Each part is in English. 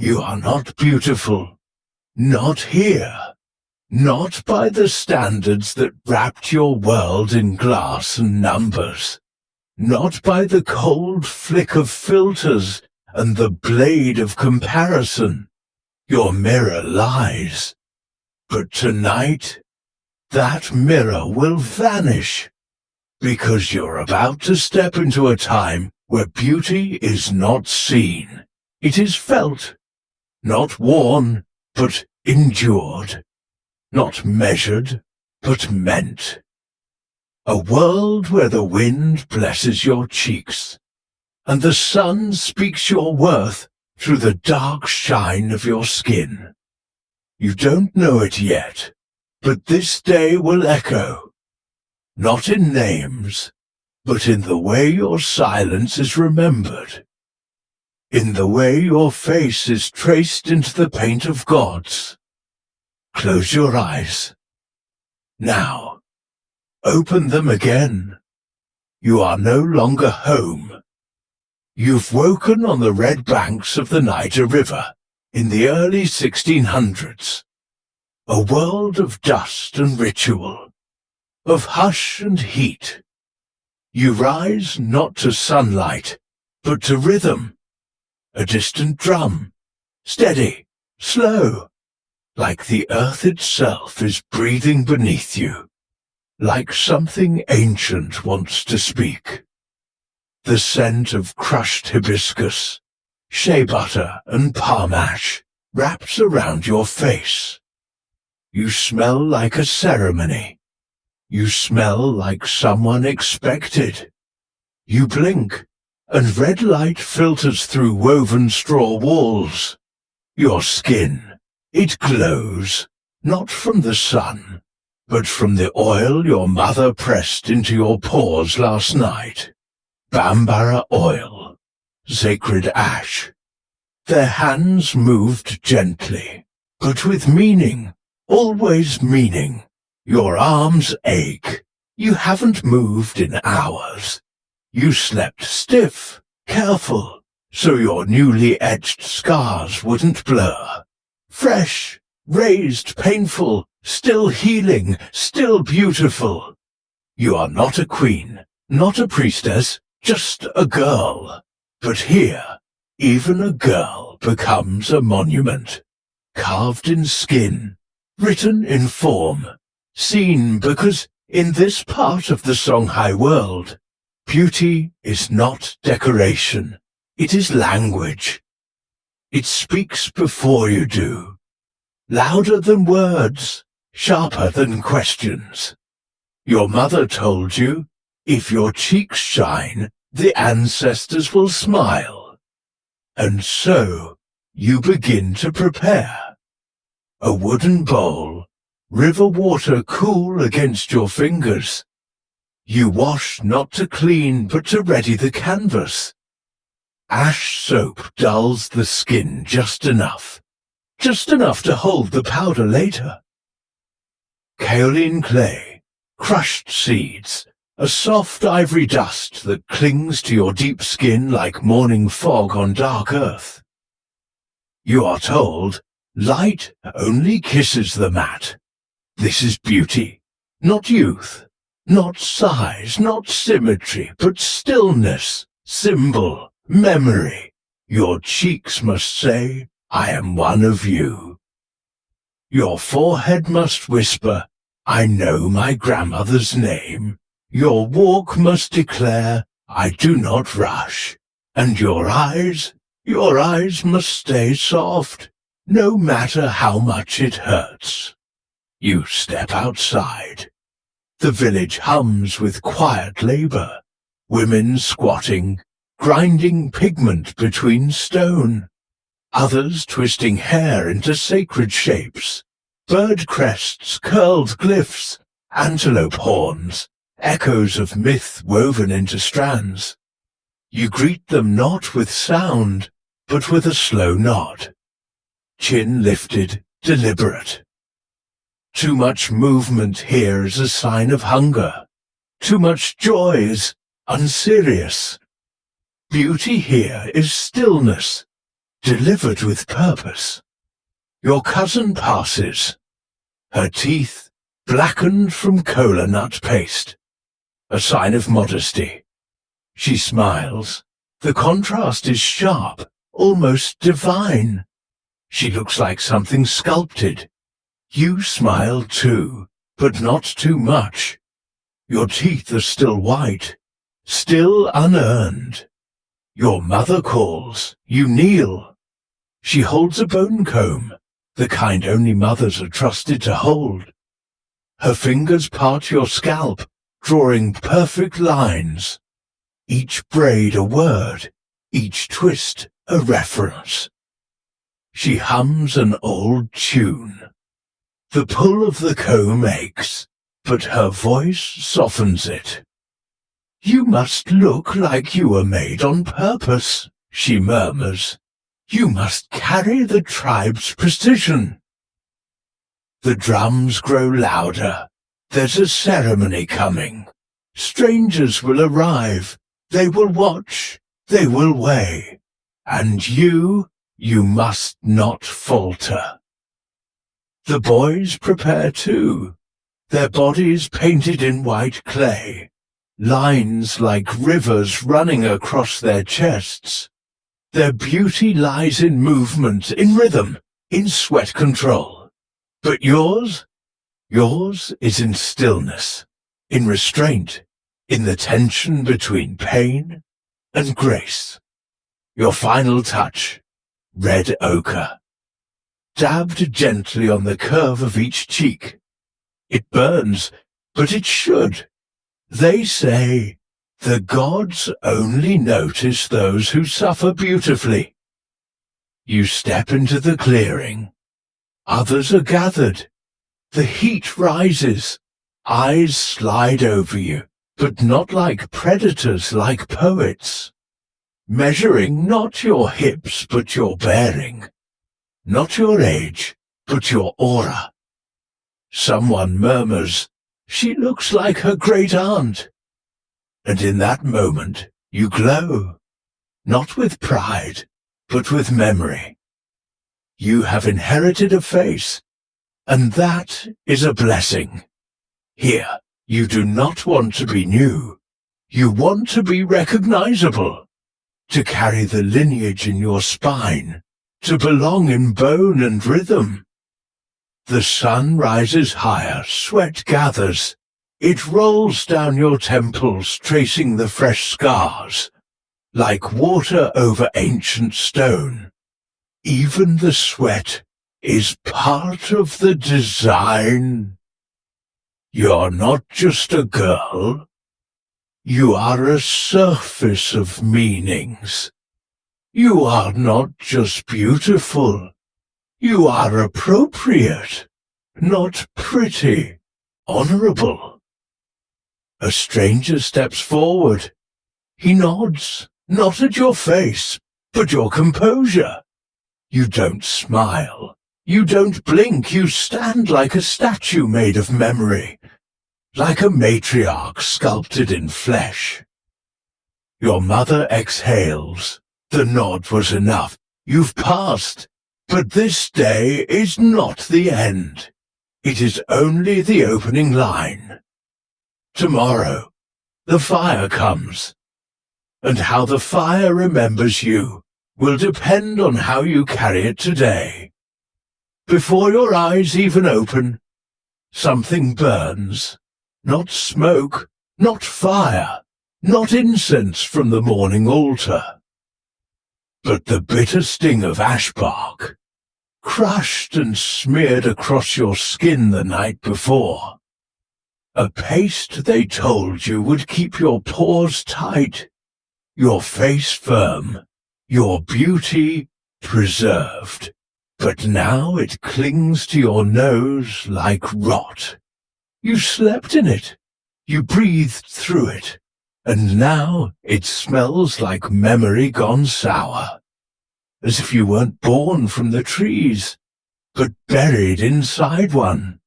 You are not beautiful. Not here. Not by the standards that wrapped your world in glass and numbers. Not by the cold flick of filters and the blade of comparison. Your mirror lies. But tonight, that mirror will vanish, because you're about to step into a time where beauty is not seen. It is felt, not worn, but endured, not measured, but meant. A world where the wind blesses your cheeks, and the sun speaks your worth through the dark shine of your skin. You don't know it yet, but this day will echo, not in names, but in the way your silence is remembered, in the way your face is traced into the paint of gods. Close your eyes. Now, open them again. You are no longer home. You've woken on the red banks of the Niger River in the early 1600s. A world of dust and ritual, of hush and heat. You rise not to sunlight, but to rhythm. A distant drum, steady, slow, like the earth itself is breathing beneath you, like something ancient wants to speak. The scent of crushed hibiscus, shea butter and palm ash wraps around your face. You smell like a ceremony. You smell like someone expected. You blink, and red light filters through woven straw walls. Your skin, it glows, not from the sun, but from the oil your mother pressed into your pores last night. Bambara oil, sacred ash. Their hands moved gently, but with meaning, always meaning. Your arms ache. You haven't moved in hours. You slept stiff, careful, so your newly etched scars wouldn't blur. Fresh, raised, painful, still healing, still beautiful. You are not a queen, not a priestess, just a girl. But here, even a girl becomes a monument, carved in skin, written in form, seen because in this part of the Songhai world, beauty is not decoration, it is language. It speaks before you do, louder than words, sharper than questions. Your mother told you, if your cheeks shine, the ancestors will smile. And so, you begin to prepare. A wooden bowl, river water cool against your fingers. You wash not to clean, but to ready the canvas. Ash soap dulls the skin just enough to hold the powder later. Kaolin clay, crushed seeds, a soft ivory dust that clings to your deep skin like morning fog on dark earth. You are told, light only kisses the mat. This is beauty, not youth, not size, not symmetry, but stillness, symbol, memory. Your cheeks must say, I am one of you. Your forehead must whisper, I know my grandmother's name. Your walk must declare, I do not rush. And your eyes must stay soft, no matter how much it hurts. You step outside. The village hums with quiet labor, women squatting, grinding pigment between stone, others twisting hair into sacred shapes, bird crests, curled glyphs, antelope horns, echoes of myth woven into strands. You greet them not with sound, but with a slow nod. Chin lifted, deliberate. Too much movement here is a sign of hunger. Too much joy is unserious. Beauty here is stillness. delivered with purpose. Your cousin passes, her teeth blackened from cola nut paste, a sign of modesty. She smiles. The contrast is sharp, almost divine. She looks like something sculpted. You smile too, but not too much. Your teeth are still white, still unearned. Your mother calls. You kneel. She holds a bone comb, the kind only mothers are trusted to hold. Her fingers part your scalp, drawing perfect lines. Each braid a word, each twist a reference. She hums an old tune. The pull of the comb aches, but her voice softens it. You must look like you were made on purpose, she murmurs. You must carry the tribe's precision. The drums grow louder. There's a ceremony coming. Strangers will arrive. They will watch. They will weigh. And you must not falter. The boys prepare too, their bodies painted in white clay, lines like rivers running across their chests. Their beauty lies in movement, in rhythm, in sweat control. But yours is in stillness, in restraint, in the tension between pain and grace. Your final touch, red ochre, dabbed gently on the curve of each cheek. It burns, but it should. They say, the gods only notice those who suffer beautifully. You step into the clearing. Others are gathered. The heat rises. Eyes slide over you, but not like predators, like poets. Measuring not your hips, but your bearing. Not your age, but your aura. Someone murmurs, she looks like her great aunt. And in that moment, you glow, not with pride, but with memory. You have inherited a face, and that is a blessing. Here, you do not want to be new. You want to be recognizable, to carry the lineage in your spine, to belong in bone and rhythm. The sun rises higher, sweat gathers. It rolls down your temples, tracing the fresh scars, like water over ancient stone. Even the sweat is part of the design. You're not just a girl. You are a surface of meanings. You are not just beautiful. You are appropriate, not pretty, honorable. A stranger steps forward. He nods, not at your face, but your composure. You don't smile. You don't blink. You stand like a statue made of memory, like a matriarch sculpted in flesh. Your mother exhales. The nod was enough. You've passed. But this day is not the end. It is only the opening line. Tomorrow, the fire comes. And how the fire remembers you will depend on how you carry it today. Before your eyes even open, something burns. Not smoke, not fire, not incense from the morning altar, but the bitter sting of ash bark, crushed and smeared across your skin the night before. A paste they told you would keep your pores tight, your face firm, your beauty preserved. But now it clings to your nose like rot. You slept in it, you breathed through it, and now it smells like memory gone sour. As if you weren't born from the trees, but buried inside one.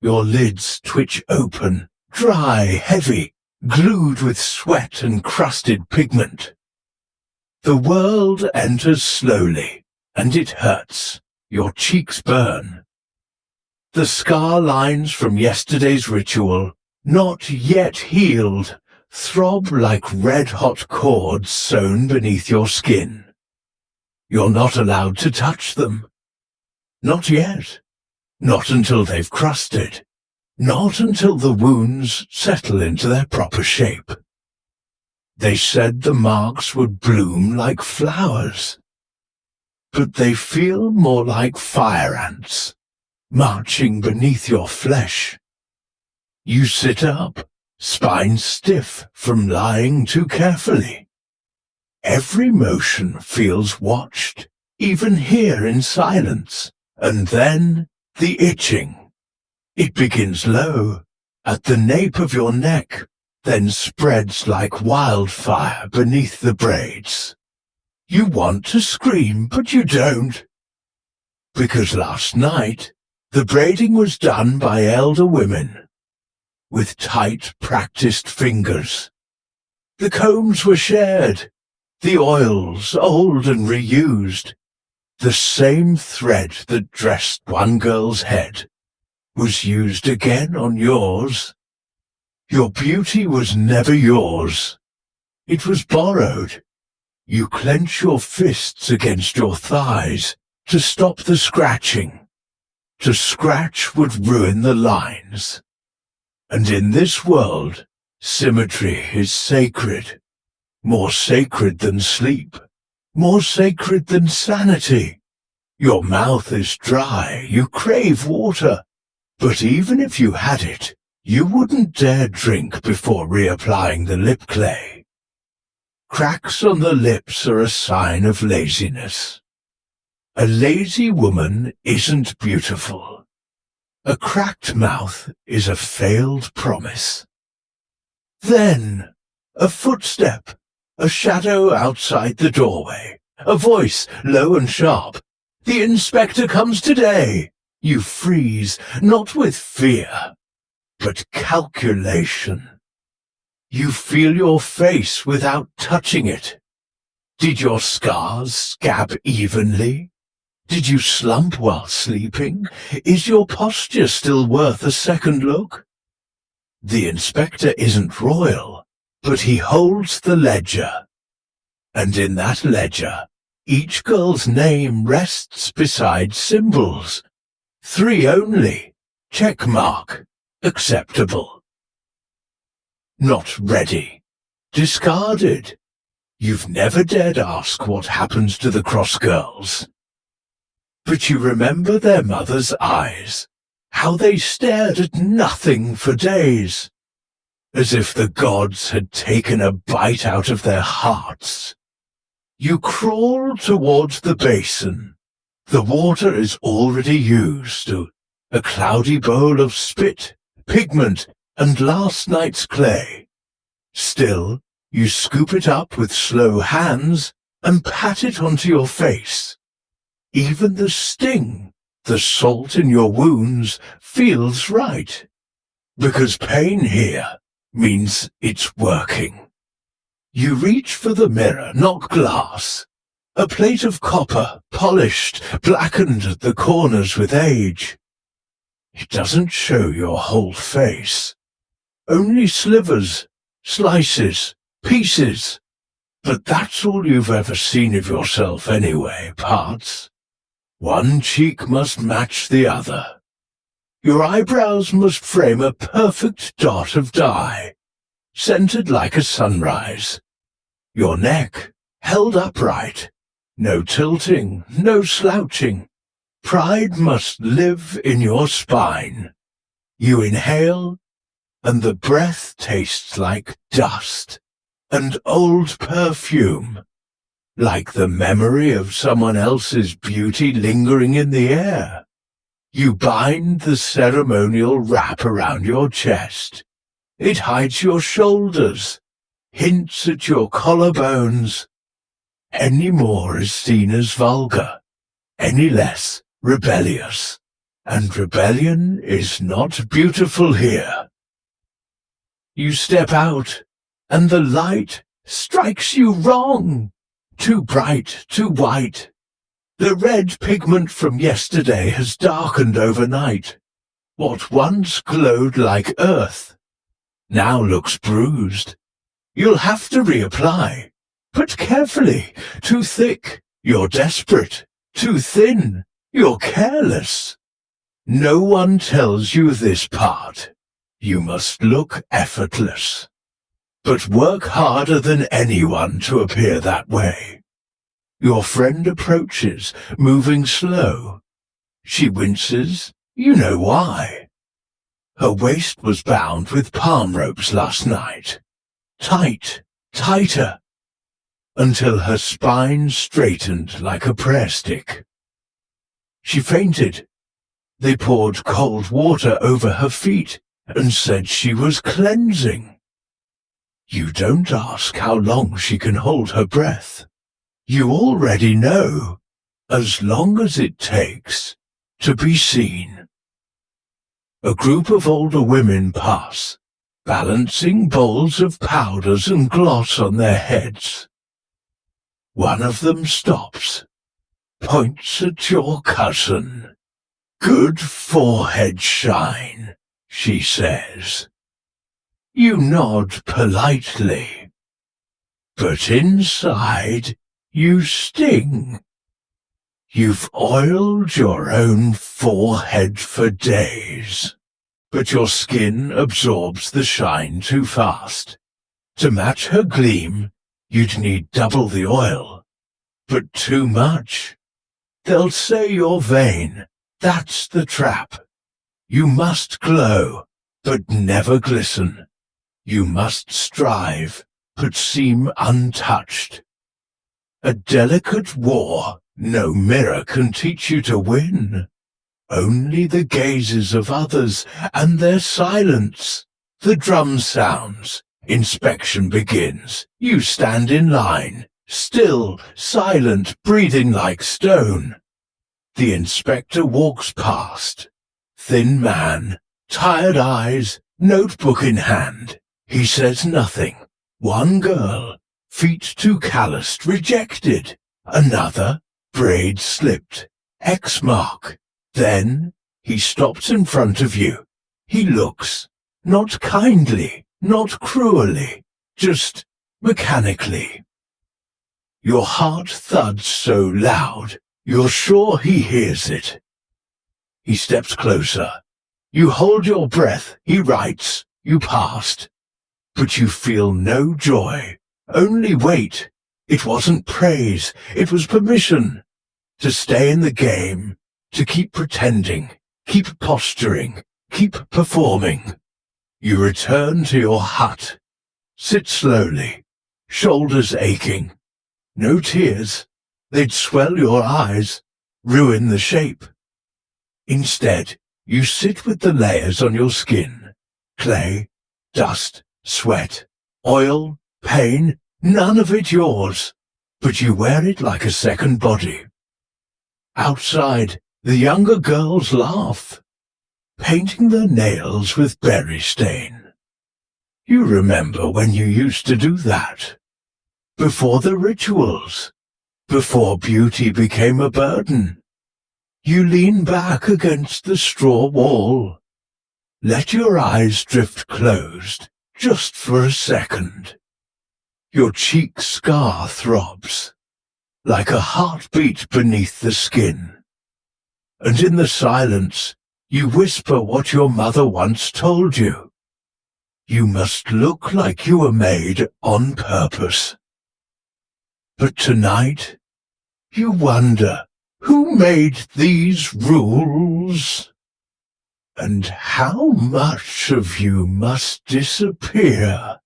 Your lids twitch open, dry, heavy, glued with sweat and crusted pigment. The world enters slowly, and it hurts. Your cheeks burn. The scar lines from yesterday's ritual, not yet healed, throb like red-hot cords sewn beneath your skin. You're not allowed to touch them. Not yet. Not until they've crusted. Not until the wounds settle into their proper shape. They said the marks would bloom like flowers, but they feel more like fire ants, marching beneath your flesh. You sit up, spine stiff from lying too carefully. Every motion feels watched, even here in silence. And then the itching. It begins low, at the nape of your neck, then spreads like wildfire beneath the braids. You want to scream, but you don't. Because last night, the braiding was done by elder women, with tight, practiced fingers. The combs were shared, the oils old and reused. The same thread that dressed one girl's head was used again on yours. Your beauty was never yours. It was borrowed. You clench your fists against your thighs to stop the scratching. To scratch would ruin the lines. And in this world, symmetry is sacred. More sacred than sleep. More sacred than sanity. Your mouth is dry, you crave water. But even if you had it, you wouldn't dare drink before reapplying the lip clay. Cracks on the lips are a sign of laziness. A lazy woman isn't beautiful. A cracked mouth is a failed promise. Then, a footstep, a shadow outside the doorway, a voice low and sharp. The inspector comes today. You freeze, not with fear, but calculation. You feel your face without touching it. Did your scars scab evenly? Did you slump while sleeping? Is your posture still worth a second look? The inspector isn't royal, but he holds the ledger. And in that ledger, each girl's name rests beside symbols. 3 only. Check mark. Acceptable. Not ready. Discarded. You've never dared ask what happens to the cross girls. But you remember their mother's eyes, how they stared at nothing for days, as if the gods had taken a bite out of their hearts. You crawl towards the basin. The water is already used, a cloudy bowl of spit, pigment, and last night's clay. Still, you scoop it up with slow hands and pat it onto your face. Even the sting, the salt in your wounds, feels right. Because pain here means it's working. You reach for the mirror, not glass. A plate of copper, polished, blackened at the corners with age. It doesn't show your whole face. Only slivers, slices, pieces. But that's all you've ever seen of yourself anyway, parts. One cheek must match the other. Your eyebrows must frame a perfect dot of dye, centered like a sunrise. Your neck held upright, no tilting, no slouching. Pride must live in your spine. You inhale, and the breath tastes like dust and old perfume, like the memory of someone else's beauty lingering in the air. You bind the ceremonial wrap around your chest. It hides your shoulders, hints at your collarbones. Any more is seen as vulgar, any less rebellious. And rebellion is not beautiful here. You step out, and the light strikes you wrong. Too bright, too white. The red pigment from yesterday has darkened overnight. What once glowed like earth now looks bruised. You'll have to reapply, but carefully. Too thick, you're desperate. Too thin, you're careless. No one tells you this part. You must look effortless, but work harder than anyone to appear that way. Your friend approaches, moving slow. She winces, you know why. Her waist was bound with palm ropes last night. Tight, tighter, until her spine straightened like a prayer stick. She fainted. They poured cold water over her feet and said she was cleansing. You don't ask how long she can hold her breath. You already know, as long as it takes to be seen. A group of older women pass, balancing bowls of powders and gloss on their heads. One of them stops, points at your cousin. Good forehead shine, she says. You nod politely, but inside you sting. You've oiled your own forehead for days, but your skin absorbs the shine too fast. To match her gleam, you'd need double the oil, but too much. They'll say you're vain. That's the trap. You must glow, but never glisten. You must strive, but seem untouched. A delicate war no mirror can teach you to win. Only the gazes of others and their silence. The drum sounds. Inspection begins. You stand in line, still, silent, breathing like stone. The inspector walks past. Thin man, tired eyes, notebook in hand. He says nothing. One girl, feet too calloused, rejected. Another, braid slipped, X mark. Then he stops in front of you. He looks, not kindly, not cruelly, just mechanically. Your heart thuds so loud, you're sure he hears it. He steps closer. You hold your breath, he writes, you passed. But you feel no joy, only weight. It wasn't praise, it was permission. To stay in the game, to keep pretending, keep posturing, keep performing. You return to your hut. Sit slowly, shoulders aching. No tears, they'd swell your eyes, ruin the shape. Instead, you sit with the layers on your skin. Clay, dust, sweat, oil, pain, none of it yours, but you wear it like a second body. Outside, the younger girls laugh, painting their nails with berry stain. You remember when you used to do that, before the rituals, before beauty became a burden. You lean back against the straw wall, let your eyes drift closed just for a second. Your cheek scar throbs, like a heartbeat beneath the skin. And in the silence, you whisper what your mother once told you. You must look like you were made on purpose. But tonight, you wonder, who made these rules? And how much of you must disappear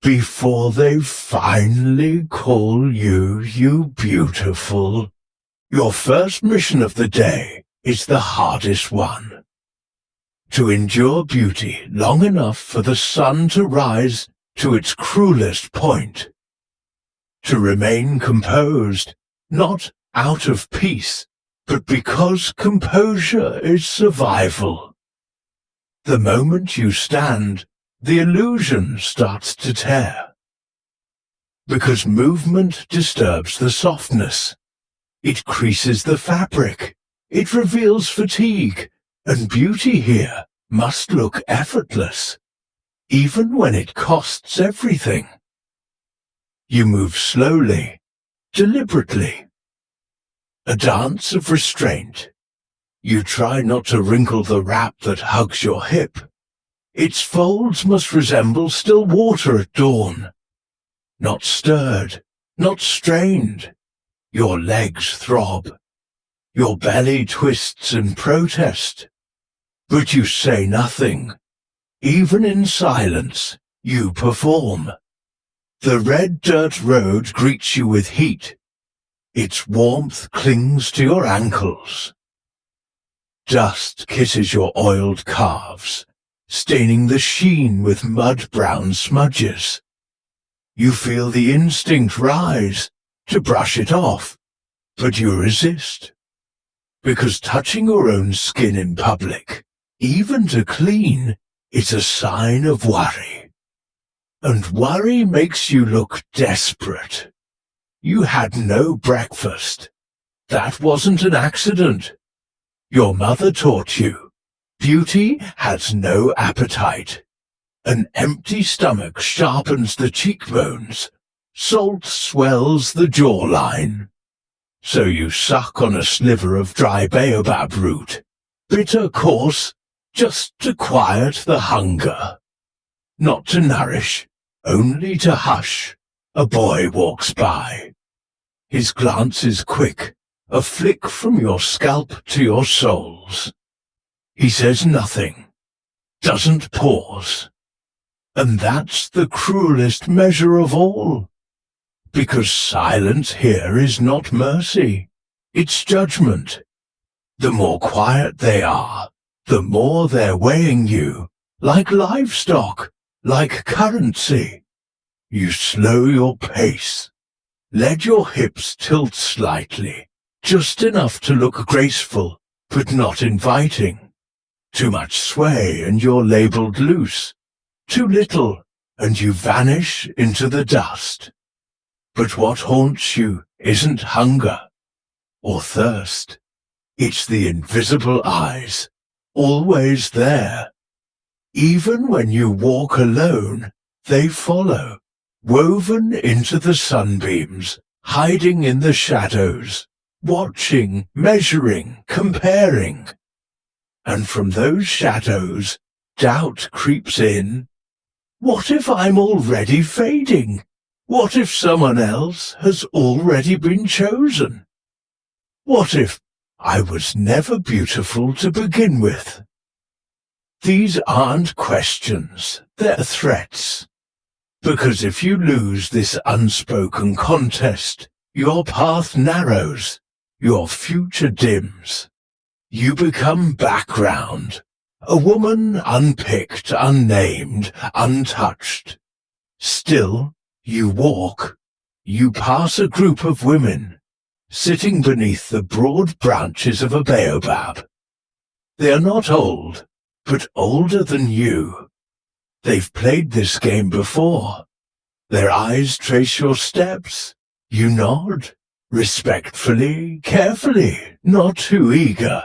before they finally call you beautiful? Your first mission of the day is the hardest one. To endure beauty long enough for the sun to rise to its cruelest point. To remain composed, not out of peace, but because composure is survival. The moment you stand, the illusion starts to tear. Because movement disturbs the softness. It creases the fabric. It reveals fatigue. And beauty here must look effortless, even when it costs everything. You move slowly, deliberately. A dance of restraint. You try not to wrinkle the wrap that hugs your hip. Its folds must resemble still water at dawn. Not stirred, not strained. Your legs throb. Your belly twists in protest. But you say nothing. Even in silence, you perform. The red dirt road greets you with heat. Its warmth clings to your ankles. Dust kisses your oiled calves, staining the sheen with mud-brown smudges. You feel the instinct rise to brush it off, but you resist. Because touching your own skin in public, even to clean, is a sign of worry. And worry makes you look desperate. You had no breakfast. That wasn't an accident. Your mother taught you. Beauty has no appetite. An empty stomach sharpens the cheekbones. Salt swells the jawline. So you suck on a sliver of dry baobab root, bitter coarse, just to quiet the hunger. Not to nourish, only to hush. A boy walks by. His glance is quick, a flick from your scalp to your soles. He says nothing, doesn't pause. And that's the cruelest measure of all. Because silence here is not mercy, it's judgment. The more quiet they are, the more they're weighing you, like livestock, like currency. You slow your pace. Let your hips tilt slightly, just enough to look graceful, but not inviting. Too much sway and you're labeled loose. Too little, and you vanish into the dust. But what haunts you isn't hunger or thirst. It's the invisible eyes, always there. Even when you walk alone, they follow, woven into the sunbeams, hiding in the shadows, watching, measuring, comparing. And from those shadows, doubt creeps in. What if I'm already fading? What if someone else has already been chosen? What if I was never beautiful to begin with? These aren't questions, they're threats. Because if you lose this unspoken contest, your path narrows, your future dims. You become background, a woman unpicked, unnamed, untouched. Still, you walk. You pass a group of women, sitting beneath the broad branches of a baobab. They are not old, but older than you. They've played this game before. Their eyes trace your steps. You nod, respectfully, carefully, not too eager.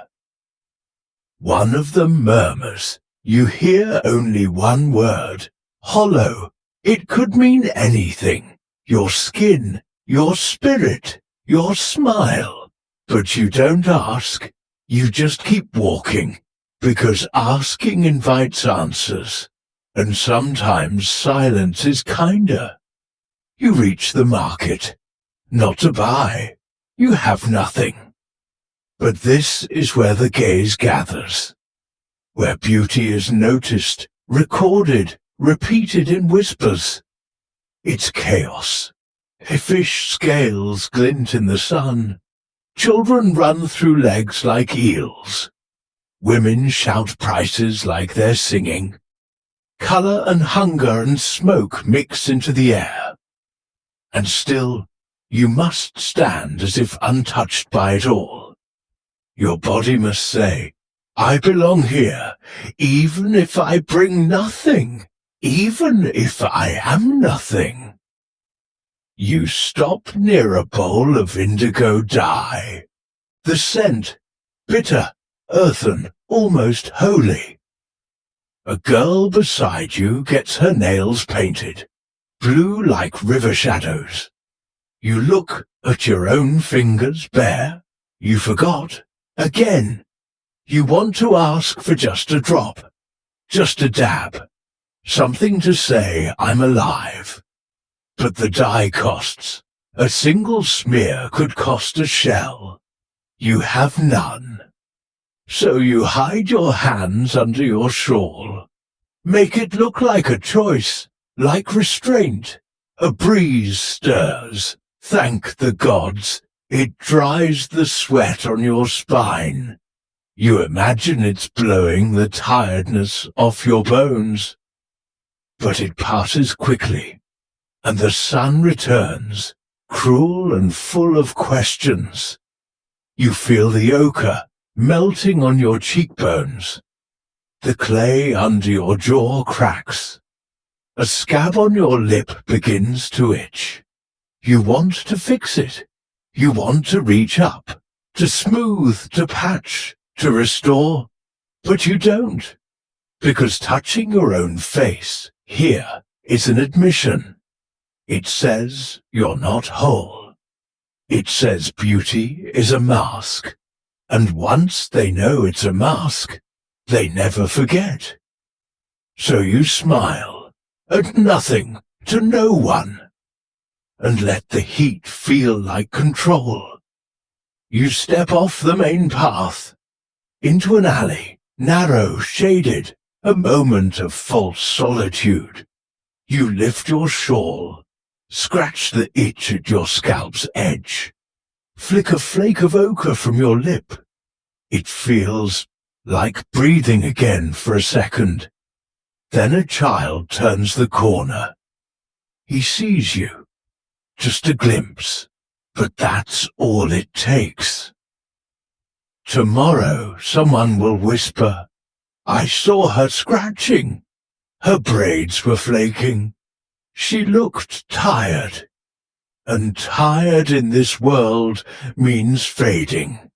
One of them murmurs. You hear only one word, hollow. It could mean anything. Your skin, your spirit, your smile. But you don't ask. You just keep walking. Because asking invites answers. And sometimes silence is kinder. You reach the market. Not to buy. You have nothing. But this is where the gaze gathers. Where beauty is noticed, recorded, repeated in whispers. It's chaos. Fish scales glint in the sun. Children run through legs like eels. Women shout prices like they're singing. Color and hunger and smoke mix into the air. And still, you must stand as if untouched by it all. Your body must say, I belong here, even if I bring nothing. Even if I am nothing. You stop near a bowl of indigo dye. The scent, bitter, earthen, almost holy. A girl beside you gets her nails painted, blue like river shadows. You look at your own fingers bare. You forgot. Again. You want to ask for just a drop, just a dab, something to say I'm alive. But the dye costs. A single smear could cost a shell. You have none. So you hide your hands under your shawl. Make it look like a choice, like restraint. A breeze stirs. Thank the gods. It dries the sweat on your spine. You imagine it's blowing the tiredness off your bones. But it passes quickly, and the sun returns, cruel and full of questions. You feel the ochre melting on your cheekbones. The clay under your jaw cracks. A scab on your lip begins to itch. You want to fix it. You want to reach up, to smooth, to patch, to restore. But you don't, because touching your own face here is an admission. It says you're not whole. It says beauty is a mask. And once they know it's a mask, they never forget. So you smile at nothing, to no one, and let the heat feel like control. You step off the main path, into an alley, narrow, shaded, a moment of false solitude. You lift your shawl, scratch the itch at your scalp's edge, flick a flake of ochre from your lip. It feels like breathing again for a second. Then a child turns the corner. He sees you. Just a glimpse, but that's all it takes. Tomorrow someone will whisper, I saw her scratching. Her braids were flaking. She looked tired. And tired in this world means fading.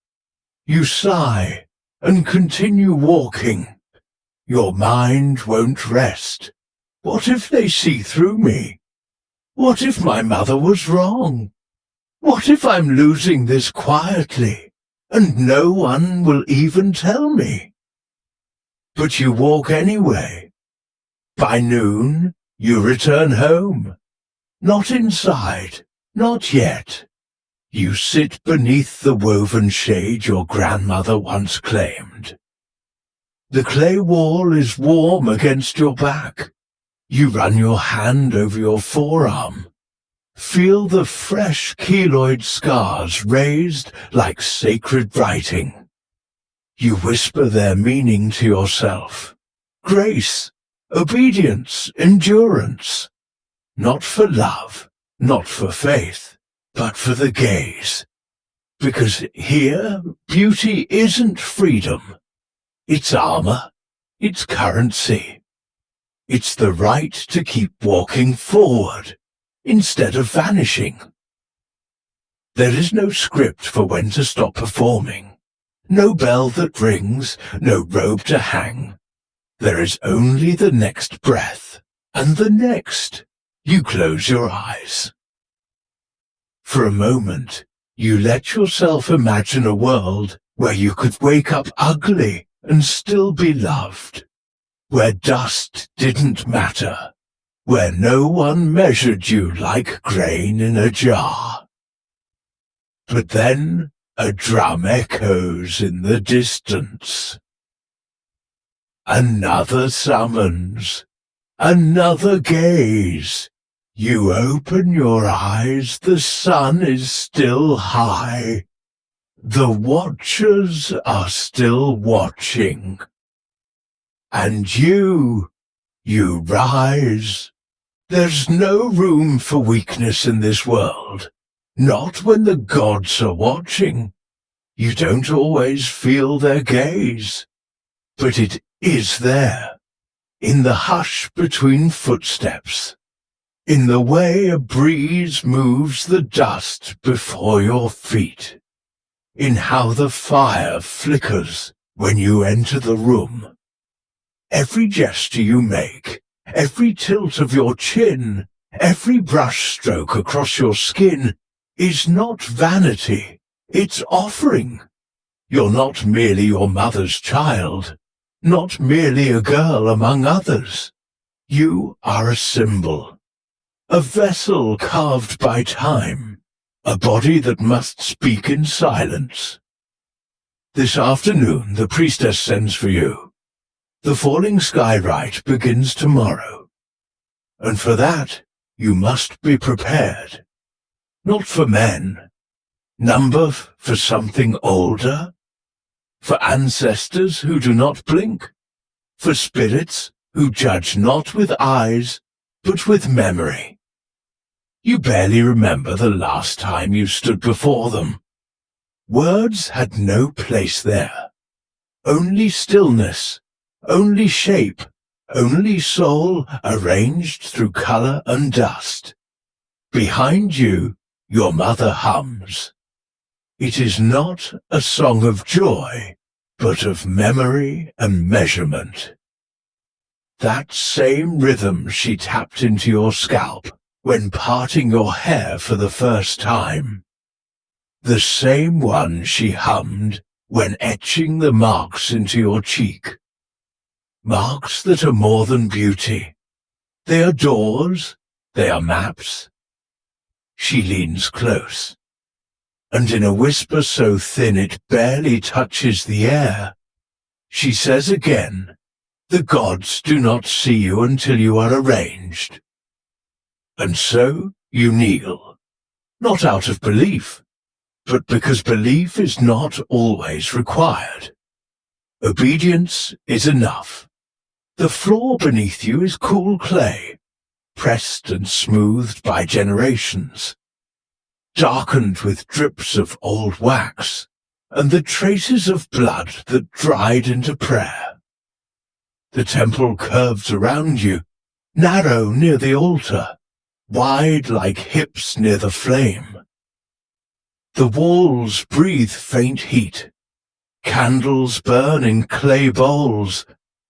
You sigh and continue walking. Your mind won't rest. What if they see through me? What if my mother was wrong? What if I'm losing this quietly, and no one will even tell me? But you walk anyway. By noon, you return home. Not inside, not yet. You sit beneath the woven shade your grandmother once claimed. The clay wall is warm against your back. You run your hand over your forearm. Feel the fresh keloid scars raised like sacred writing. You whisper their meaning to yourself. Grace, obedience, endurance. Not for love, not for faith, but for the gaze. Because here, beauty isn't freedom. It's armor. It's currency. It's the right to keep walking forward, instead of vanishing. There is no script for when to stop performing, no bell that rings, no robe to hang. There is only the next breath, and the next. You close your eyes. For a moment, you let yourself imagine a world where you could wake up ugly and still be loved. Where dust didn't matter, where no one measured you like grain in a jar. But then a drum echoes in the distance. Another summons, another gaze. You open your eyes, the sun is still high. The watchers are still watching. And you rise. There's no room for weakness in this world, not when the gods are watching. You don't always feel their gaze, but it is there, in the hush between footsteps, in the way a breeze moves the dust before your feet, in how the fire flickers when you enter the room. Every gesture you make, every tilt of your chin, every brush stroke across your skin is not vanity, it's offering. You're not merely your mother's child, not merely a girl among others. You are a symbol, a vessel carved by time, a body that must speak in silence. This afternoon the priestess sends for you. The falling sky rite begins tomorrow, and for that you must be prepared. Not for men, number for something older, for ancestors who do not blink, for spirits who judge not with eyes, but with memory. You barely remember the last time you stood before them. Words had no place there. Only stillness, only shape, only soul arranged through color and dust. Behind you, your mother hums. It is not a song of joy, but of memory and measurement. That same rhythm she tapped into your scalp when parting your hair for the first time. The same one she hummed when etching the marks into your cheek. Marks that are more than beauty. They are doors, they are maps. She leans close, and in a whisper so thin it barely touches the air, she says again, the gods do not see you until you are arranged. And so you kneel, not out of belief, but because belief is not always required. Obedience is enough. The floor beneath you is cool clay, pressed and smoothed by generations, darkened with drips of old wax, and the traces of blood that dried into prayer. The temple curves around you, narrow near the altar, wide like hips near the flame. The walls breathe faint heat. Candles burn in clay bowls,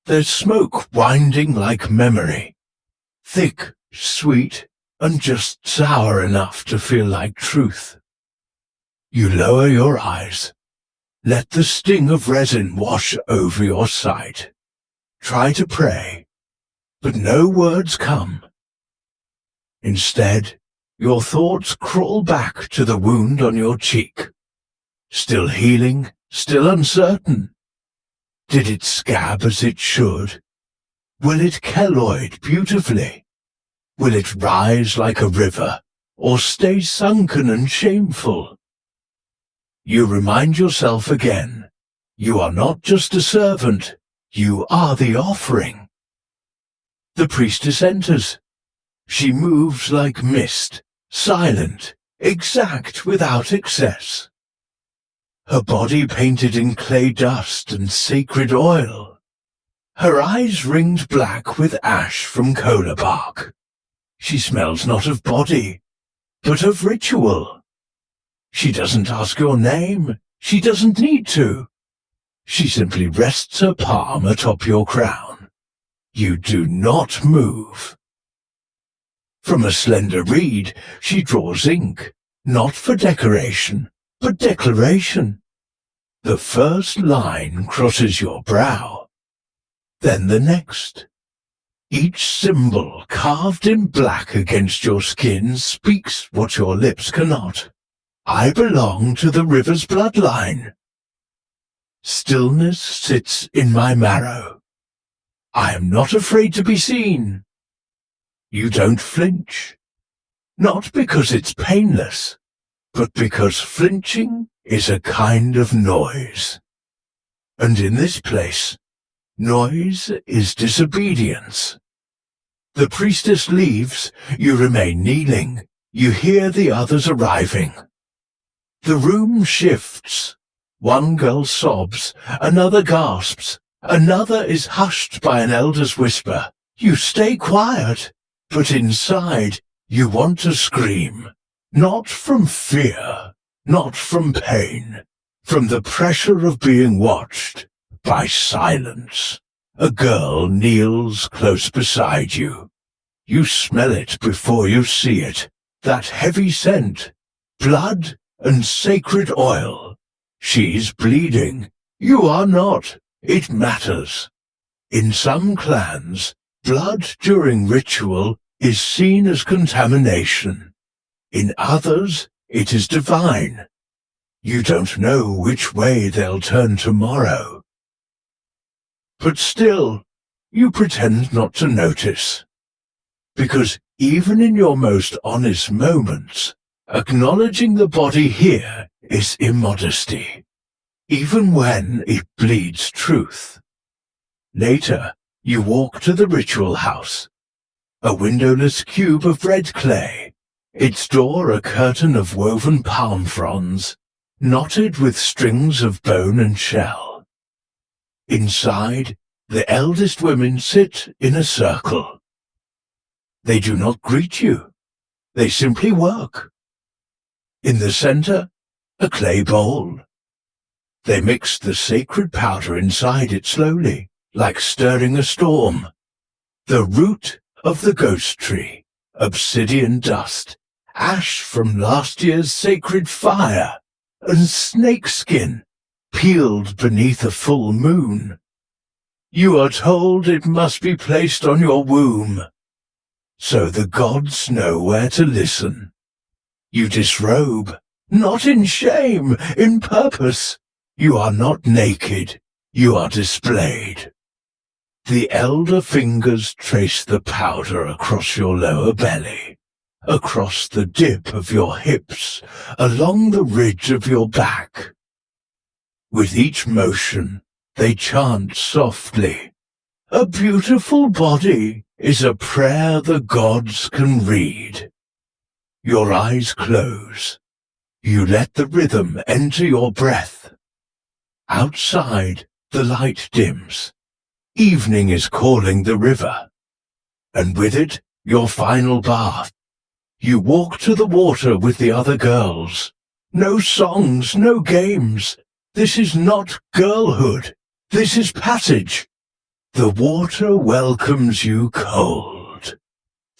their smoke winding like memory, thick, sweet, and just sour enough to feel like truth. You lower your eyes. Let the sting of resin wash over your sight. Try to pray, but no words come. Instead, your thoughts crawl back to the wound on your cheek. Still healing, still uncertain. Did it scab as it should? Will it keloid beautifully? Will it rise like a river, or stay sunken and shameful? You remind yourself again, you are not just a servant, you are the offering. The priestess enters. She moves like mist, silent, exact without excess. Her body painted in clay dust and sacred oil. Her eyes ringed black with ash from cola bark. She smells not of body, but of ritual. She doesn't ask your name. She doesn't need to. She simply rests her palm atop your crown. You do not move. From a slender reed, she draws ink, not for decoration, but declaration. The first line crosses your brow, then the next. Each symbol carved in black against your skin speaks what your lips cannot. I belong to the river's bloodline. Stillness sits in my marrow. I am not afraid to be seen. You don't flinch. Not because it's painless, but because flinching is a kind of noise. And in this place, noise is disobedience. The priestess leaves, you remain kneeling, you hear the others arriving. The room shifts. One girl sobs, another gasps, another is hushed by an elder's whisper. You stay quiet, but inside You want to scream, not from fear, not from pain, from the pressure of being watched by silence. A girl kneels close beside you. You smell it before you see it, that heavy scent, blood and sacred oil. She's bleeding. You are not. It matters. In some clans, blood during ritual is seen as contamination. In others, it is divine. You don't know which way they'll turn tomorrow. But still, you pretend not to notice. Because even in your most honest moments, acknowledging the body here is immodesty, even when it bleeds truth. Later, you walk to the ritual house, a windowless cube of red clay, its door a curtain of woven palm fronds, knotted with strings of bone and shell. Inside, the eldest women sit in a circle. They do not greet you. They simply work. In the center, a clay bowl. They mix the sacred powder inside it slowly, like stirring a storm. The root of the ghost tree, obsidian dust, ash from last year's sacred fire, and snakeskin peeled beneath a full moon. You are told it must be placed on your womb, so the gods know where to listen. You disrobe, not in shame, in purpose. You are not naked, you are displayed. The elder fingers trace the powder across your lower belly, across the dip of your hips, along the ridge of your back. With each motion, they chant softly, "A beautiful body is a prayer the gods can read." Your eyes close. You let the rhythm enter your breath. Outside, the light dims. Evening is calling the river. And with it, your final bath. You walk to the water with the other girls. No songs, no games. This is not girlhood. This is passage. The water welcomes you cold.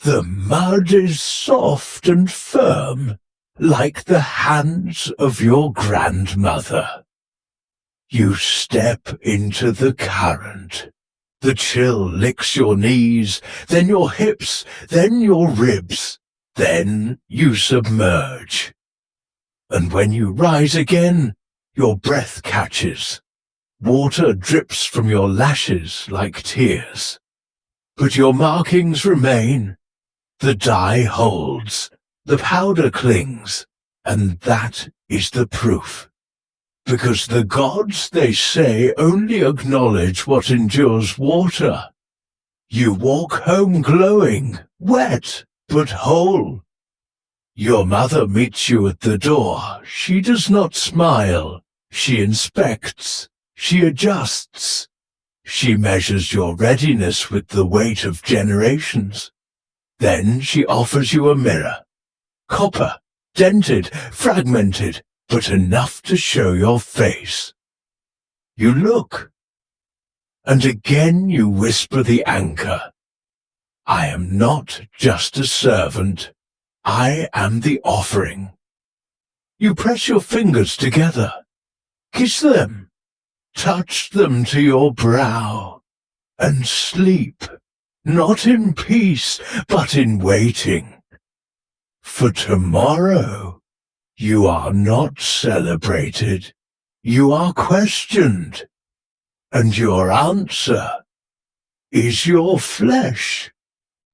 The mud is soft and firm, like the hands of your grandmother. You step into the current. The chill licks your knees, then your hips, then your ribs. Then you submerge. And when you rise again, your breath catches. Water drips from your lashes like tears. But your markings remain. The dye holds, the powder clings, and that is the proof. Because the gods, they say, only acknowledge what endures water. You walk home glowing, wet, but whole. Your mother meets you at the door. She does not smile. She inspects. She adjusts. She measures your readiness with the weight of generations. Then she offers you a mirror. Copper, dented, fragmented, but enough to show your face. You look. And again you whisper the anchor. I am not just a servant. I am the offering. You press your fingers together. Kiss them. Touch them to your brow. And sleep. Not in peace, but in waiting. For tomorrow, you are not celebrated. You are questioned. And your answer is your flesh.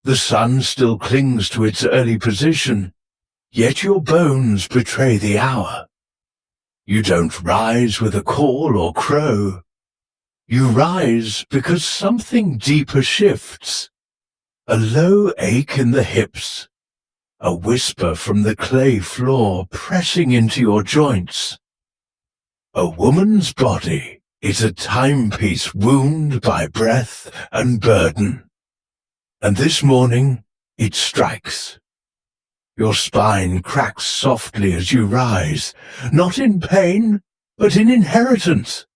The sun still clings to its early position, yet your bones betray the hour. You don't rise with a call or crow. You rise because something deeper shifts. A low ache in the hips, a whisper from the clay floor pressing into your joints. A woman's body is a timepiece wound by breath and burden. And this morning, it strikes. Your spine cracks softly as you rise, not in pain, but in inheritance.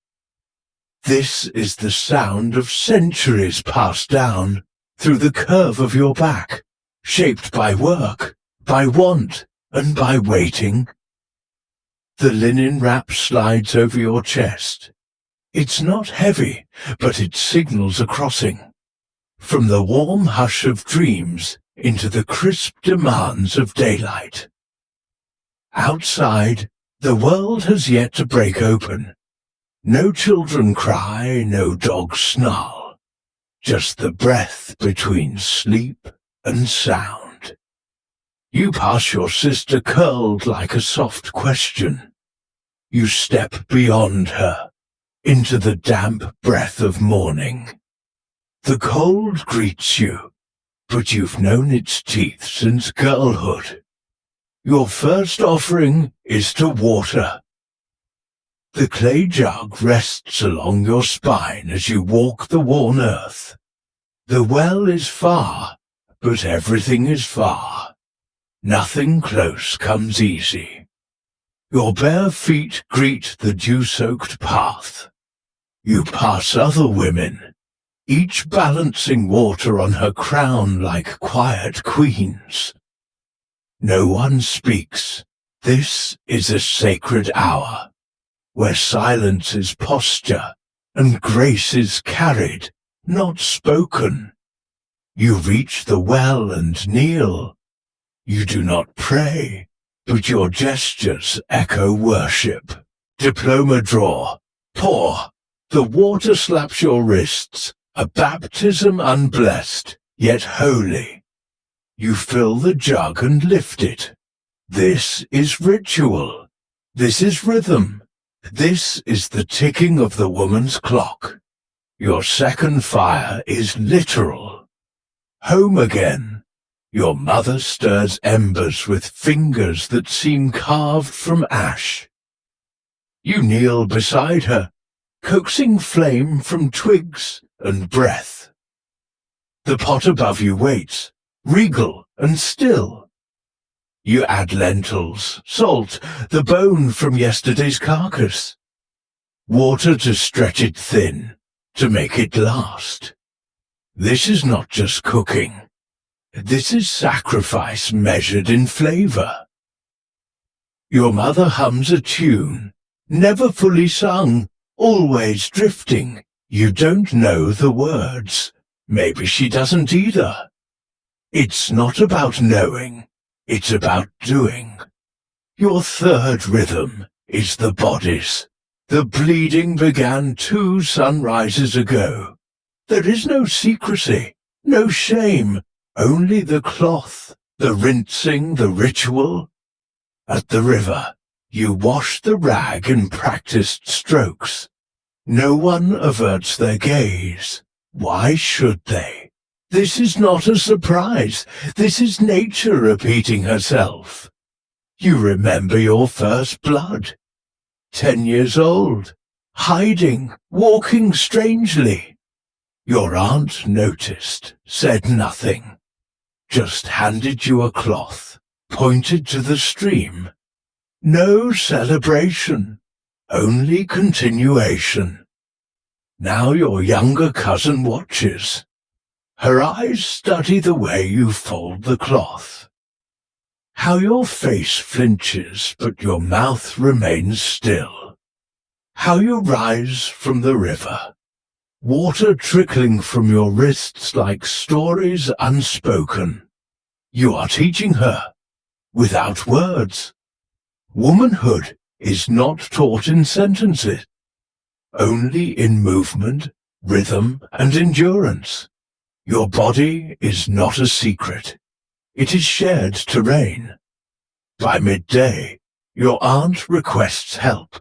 This is the sound of centuries passed down through the curve of your back, shaped by work, by want, and by waiting. The linen wrap slides over your chest. It's not heavy, but it signals a crossing. From the warm hush of dreams into the crisp demands of daylight. Outside, the world has yet to break open. No children cry, no dogs snarl. Just the breath between sleep and sound. You pass your sister curled like a soft question. You step beyond her, into the damp breath of morning. The cold greets you, but you've known its teeth since girlhood. Your first offering is to water. The clay jug rests along your spine as you walk the worn earth. The well is far, but everything is far. Nothing close comes easy. Your bare feet greet the dew-soaked path. You pass other women, each balancing water on her crown like quiet queens. No one speaks. This is a sacred hour, where silence is posture and grace is carried, not spoken. You reach the well and kneel. You do not pray, but your gestures echo worship. Diploma draw, pour. The water slaps your wrists, a baptism unblessed, yet holy. You fill the jug and lift it. This is ritual. This is rhythm. This is the ticking of the woman's clock. Your second fire is literal. Home again. Your mother stirs embers with fingers that seem carved from ash. You kneel beside her, coaxing flame from twigs and breath. The pot above you waits, regal and still. You add lentils, salt, the bone from yesterday's carcass. Water to stretch it thin, to make it last. This is not just cooking. This is sacrifice measured in flavor. Your mother hums a tune, never fully sung, always drifting. You don't know the words. Maybe she doesn't either. It's not about knowing. It's about doing. Your third rhythm is the body's. The bleeding began 2 sunrises ago. There is no secrecy, no shame, only the cloth, the rinsing, the ritual. At the river, you wash the rag in practiced strokes. No one averts their gaze. Why should they? This is not a surprise. This is nature repeating herself. You remember your first blood. 10 years old, hiding, walking strangely. Your aunt noticed, said nothing, just handed you a cloth, pointed to the stream. No celebration, only continuation. Now your younger cousin watches. Her eyes study the way you fold the cloth. How your face flinches, but your mouth remains still. How you rise from the river. Water trickling from your wrists like stories unspoken. You are teaching her, without words. Womanhood is not taught in sentences, only in movement, rhythm, and endurance. Your body is not a secret. It is shared terrain. By midday, your aunt requests help.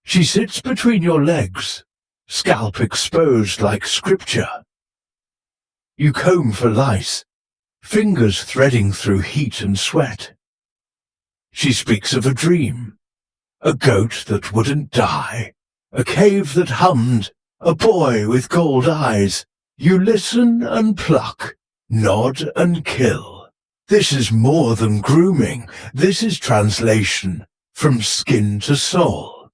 She sits between your legs, scalp exposed like scripture. You comb for lice, fingers threading through heat and sweat. She speaks of a dream, a goat that wouldn't die, a cave that hummed, a boy with gold eyes. You listen and pluck, nod and kill. This is more than grooming. This is translation from skin to soul.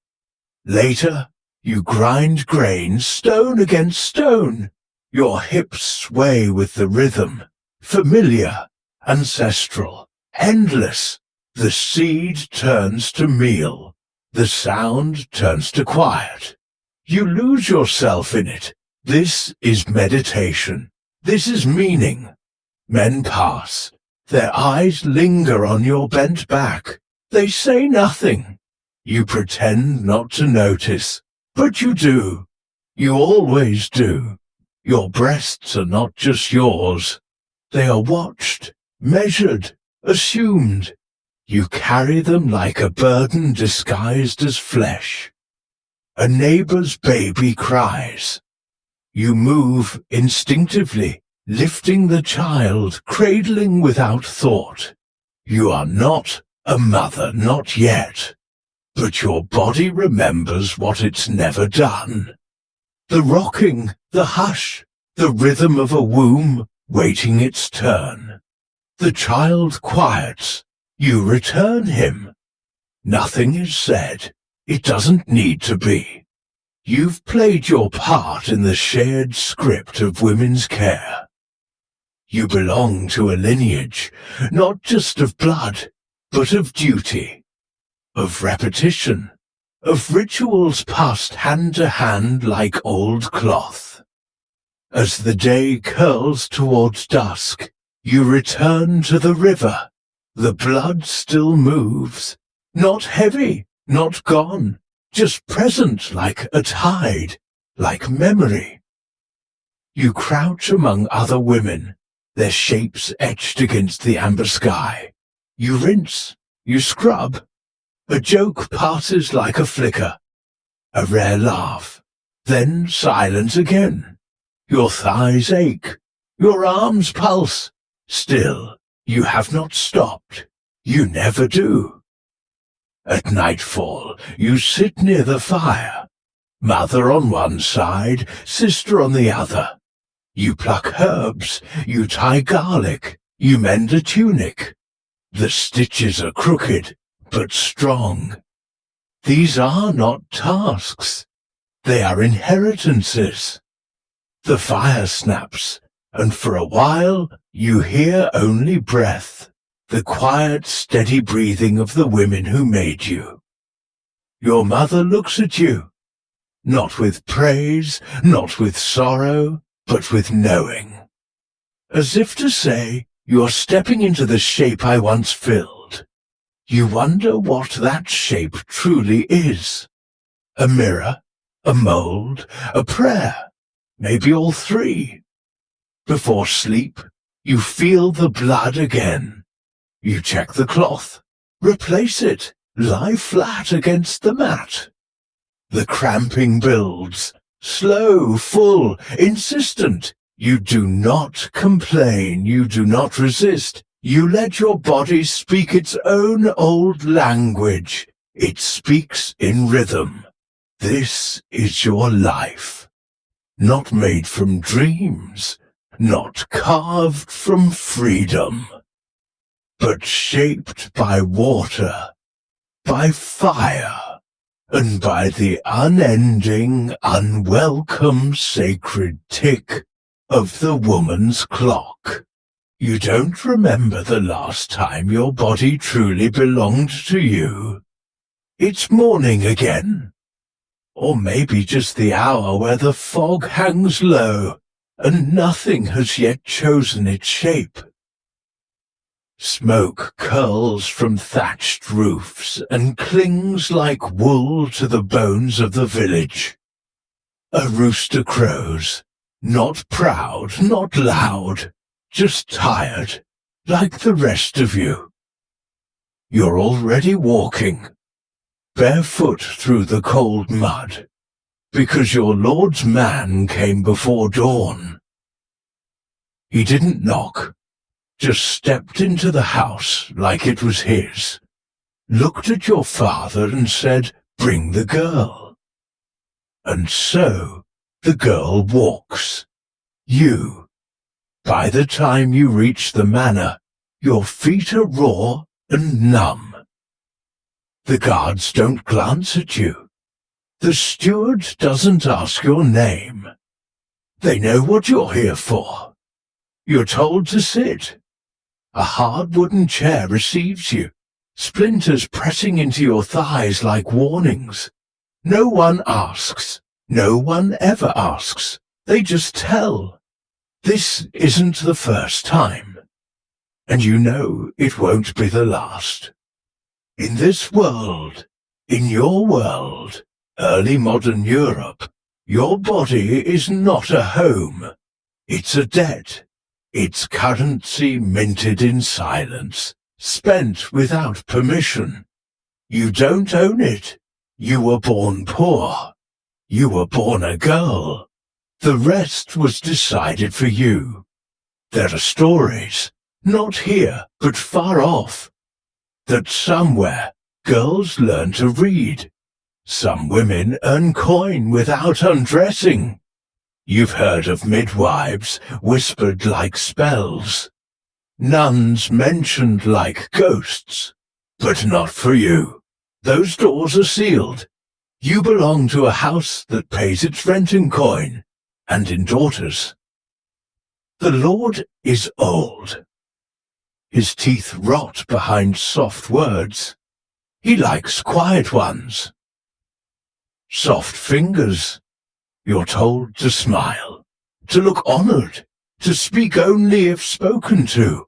Later, you grind grain stone against stone. Your hips sway with the rhythm, familiar, ancestral, endless. The seed turns to meal. The sound turns to quiet. You lose yourself in it. This is meditation. This is meaning. Men pass. Their eyes linger on your bent back. They say nothing. You pretend not to notice, but you do. You always do. Your breasts are not just yours. They are watched, measured, assumed. You carry them like a burden disguised as flesh. A neighbor's baby cries. You move instinctively, lifting the child, cradling without thought. You are not a mother, not yet. But your body remembers what it's never done. The rocking, the hush, the rhythm of a womb waiting its turn. The child quiets. You return him. Nothing is said. It doesn't need to be. You've played your part in the shared script of women's care. You belong to a lineage, not just of blood, but of duty, of repetition, of rituals passed hand to hand like old cloth. As the day curls towards dusk, you return to the river. The blood still moves, not heavy, not gone, just present like a tide, like memory. You crouch among other women, their shapes etched against the amber sky. You rinse, you scrub. A joke passes like a flicker, a rare laugh, then silence again. Your thighs ache, your arms pulse. Still, you have not stopped. You never do. At nightfall, you sit near the fire. Mother on one side, sister on the other. You pluck herbs, you tie garlic, you mend a tunic. The stitches are crooked, but strong. These are not tasks. They are inheritances. The fire snaps, and for a while you hear only breath, the quiet, steady breathing of the women who made you. Your mother looks at you, not with praise, not with sorrow, but with knowing. As if to say, you're stepping into the shape I once filled. You wonder what that shape truly is. A mirror, a mold, a prayer, maybe all three. Before sleep, you feel the blood again. You check the cloth, replace it, lie flat against the mat. The cramping builds, slow, full, insistent. You do not complain, you do not resist. You let your body speak its own old language. It speaks in rhythm. This is your life. Not made from dreams, not carved from freedom, but shaped by water, by fire, and by the unending, unwelcome sacred tick of the woman's clock. You don't remember the last time your body truly belonged to you. It's morning again. Or maybe just the hour where the fog hangs low and nothing has yet chosen its shape. Smoke curls from thatched roofs and clings like wool to the bones of the village. A rooster crows, not proud, not loud, just tired, like the rest of you. You're already walking, barefoot through the cold mud, because your Lord's man came before dawn. He didn't knock, just stepped into the house like it was his, looked at your father and said, "Bring the girl." And so the girl walks. You. By the time you reach the manor, Your feet are raw and numb. The guards don't glance at you. The steward doesn't ask your name. They know what you're here for. You're told to sit. A hard wooden chair receives you, splinters pressing into your thighs like warnings. No one asks. No one ever asks. They just tell. This isn't the first time. And you know it won't be the last. In this world, in your world, early modern Europe, your body is not a home. It's a debt. It's currency minted in silence, spent without permission. You don't own it. You were born poor. You were born a girl. The rest was decided for you. There are stories, not here, but far off, that somewhere girls learn to read. Some women earn coin without undressing. You've heard of midwives whispered like spells, nuns mentioned like ghosts, but not for you. Those doors are sealed. You belong to a house that pays its rent in coin and in daughters. The Lord is old. His teeth rot behind soft words. He likes quiet ones. Soft fingers. You're told to smile, to look honored, to speak only if spoken to.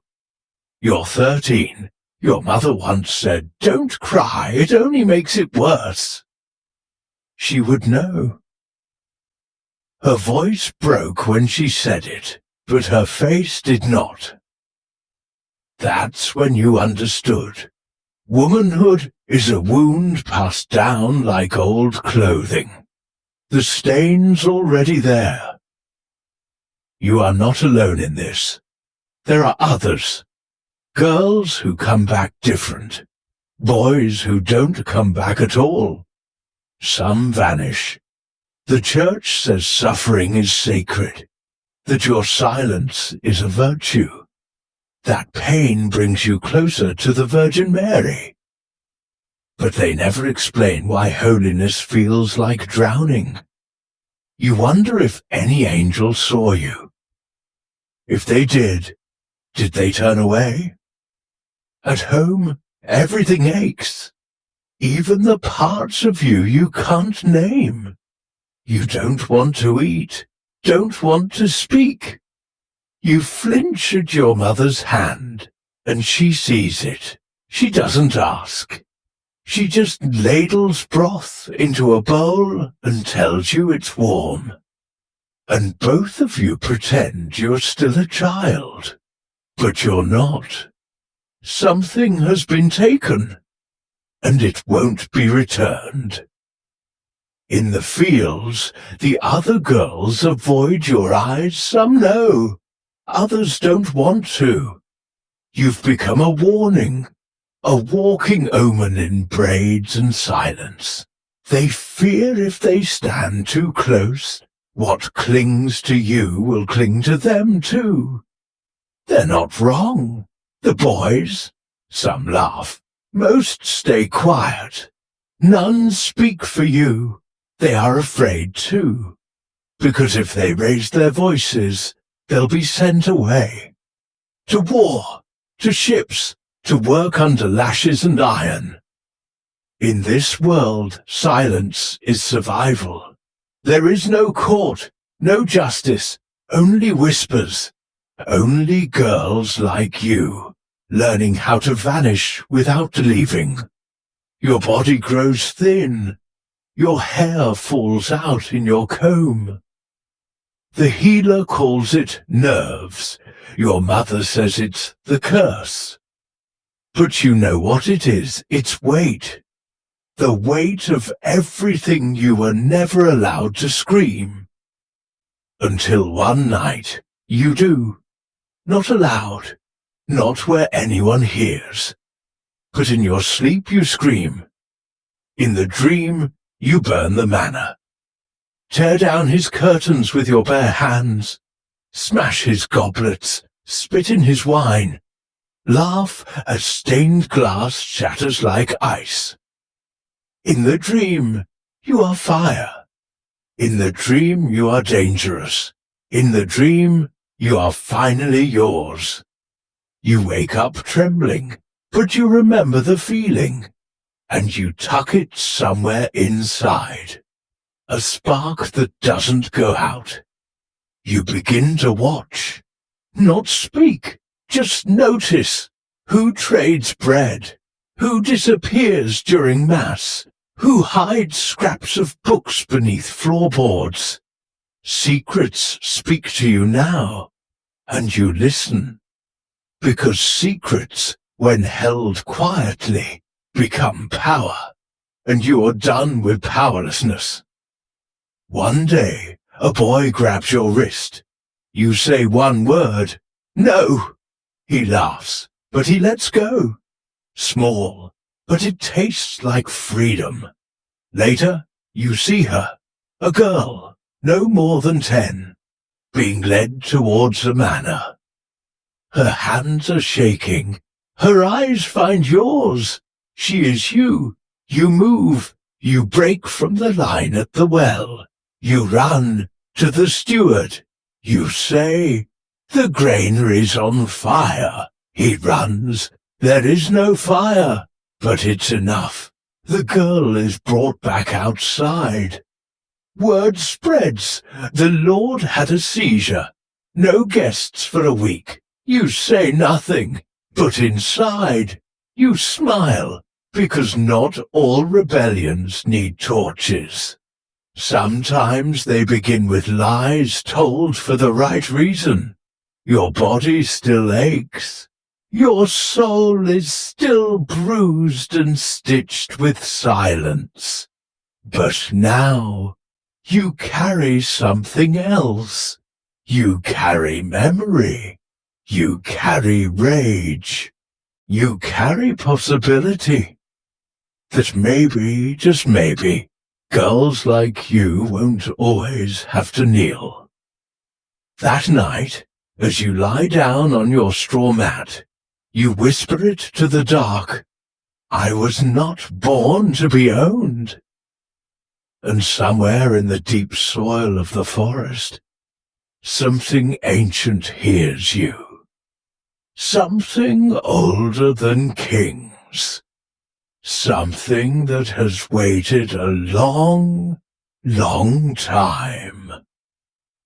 You're 13. Your mother once said, "Don't cry, it only makes it worse." She would know. Her voice broke when she said it, but her face did not. That's when you understood. Womanhood is a wound passed down like old clothing. The stain's already there. You are not alone in this. There are others. Girls who come back different. Boys who don't come back at all. Some vanish. The church says suffering is sacred, that your silence is a virtue. That pain brings you closer to the Virgin Mary. But they never explain why holiness feels like drowning. You wonder if any angel saw you. If they did they turn away? At home, everything aches. Even the parts of you can't name. You don't want to eat, don't want to speak. You flinch at your mother's hand, and she sees it. She doesn't ask. She just ladles broth into a bowl and tells you it's warm. And both of you pretend you're still a child. But you're not. Something has been taken, and it won't be returned. In the fields, the other girls avoid your eyes, some know. Others don't want to. You've become a warning, a walking omen in braids and silence. They fear if they stand too close, what clings to you will cling to them too. They're not wrong. The boys, some laugh, most stay quiet. None speak for you. They are afraid too, because if they raise their voices, they'll be sent away. To war, to ships, to work under lashes and iron. In this world, silence is survival. There is no court, no justice, only whispers. Only girls like you, learning how to vanish without leaving. Your body grows thin. Your hair falls out in your comb. The healer calls it nerves. Your mother says it's the curse. But you know what it is. It's weight. The weight of everything you were never allowed to scream. Until one night, you do. Not aloud. Not where anyone hears. But in your sleep you scream. In the dream, you burn the manor. Tear down his curtains with your bare hands. Smash his goblets. Spit in his wine. Laugh as stained glass shatters like ice. In the dream, you are fire. In the dream, you are dangerous. In the dream, you are finally yours. You wake up trembling, but you remember the feeling, and you tuck it somewhere inside. A spark that doesn't go out. You begin to watch, not speak, just notice. Who trades bread? Who disappears during Mass? Who hides scraps of books beneath floorboards? Secrets speak to you now, and you listen. Because secrets, when held quietly, become power, and you are done with powerlessness. One day, a boy grabs your wrist. You say one word, "No!" He laughs, but he lets go. Small, but it tastes like freedom. Later, you see her, a girl, no more than 10, being led towards a manor. Her hands are shaking. Her eyes find yours. She is you. You move. You break from the line at the well. You run to the steward. You say, "The granary's on fire." He runs. There is no fire, but it's enough. The girl is brought back outside. Word spreads. The Lord had a seizure. No guests for a week. You say nothing, but inside you smile, because not all rebellions need torches. Sometimes they begin with lies told for the right reason. Your body still aches. Your soul is still bruised and stitched with silence. But now you carry something else. You carry memory. You carry rage. You carry possibility. That maybe, just maybe, girls like you won't always have to kneel. That night, as you lie down on your straw mat, you whisper it to the dark, "I was not born to be owned." And somewhere in the deep soil of the forest, something ancient hears you. Something older than kings. Something that has waited a long, long time.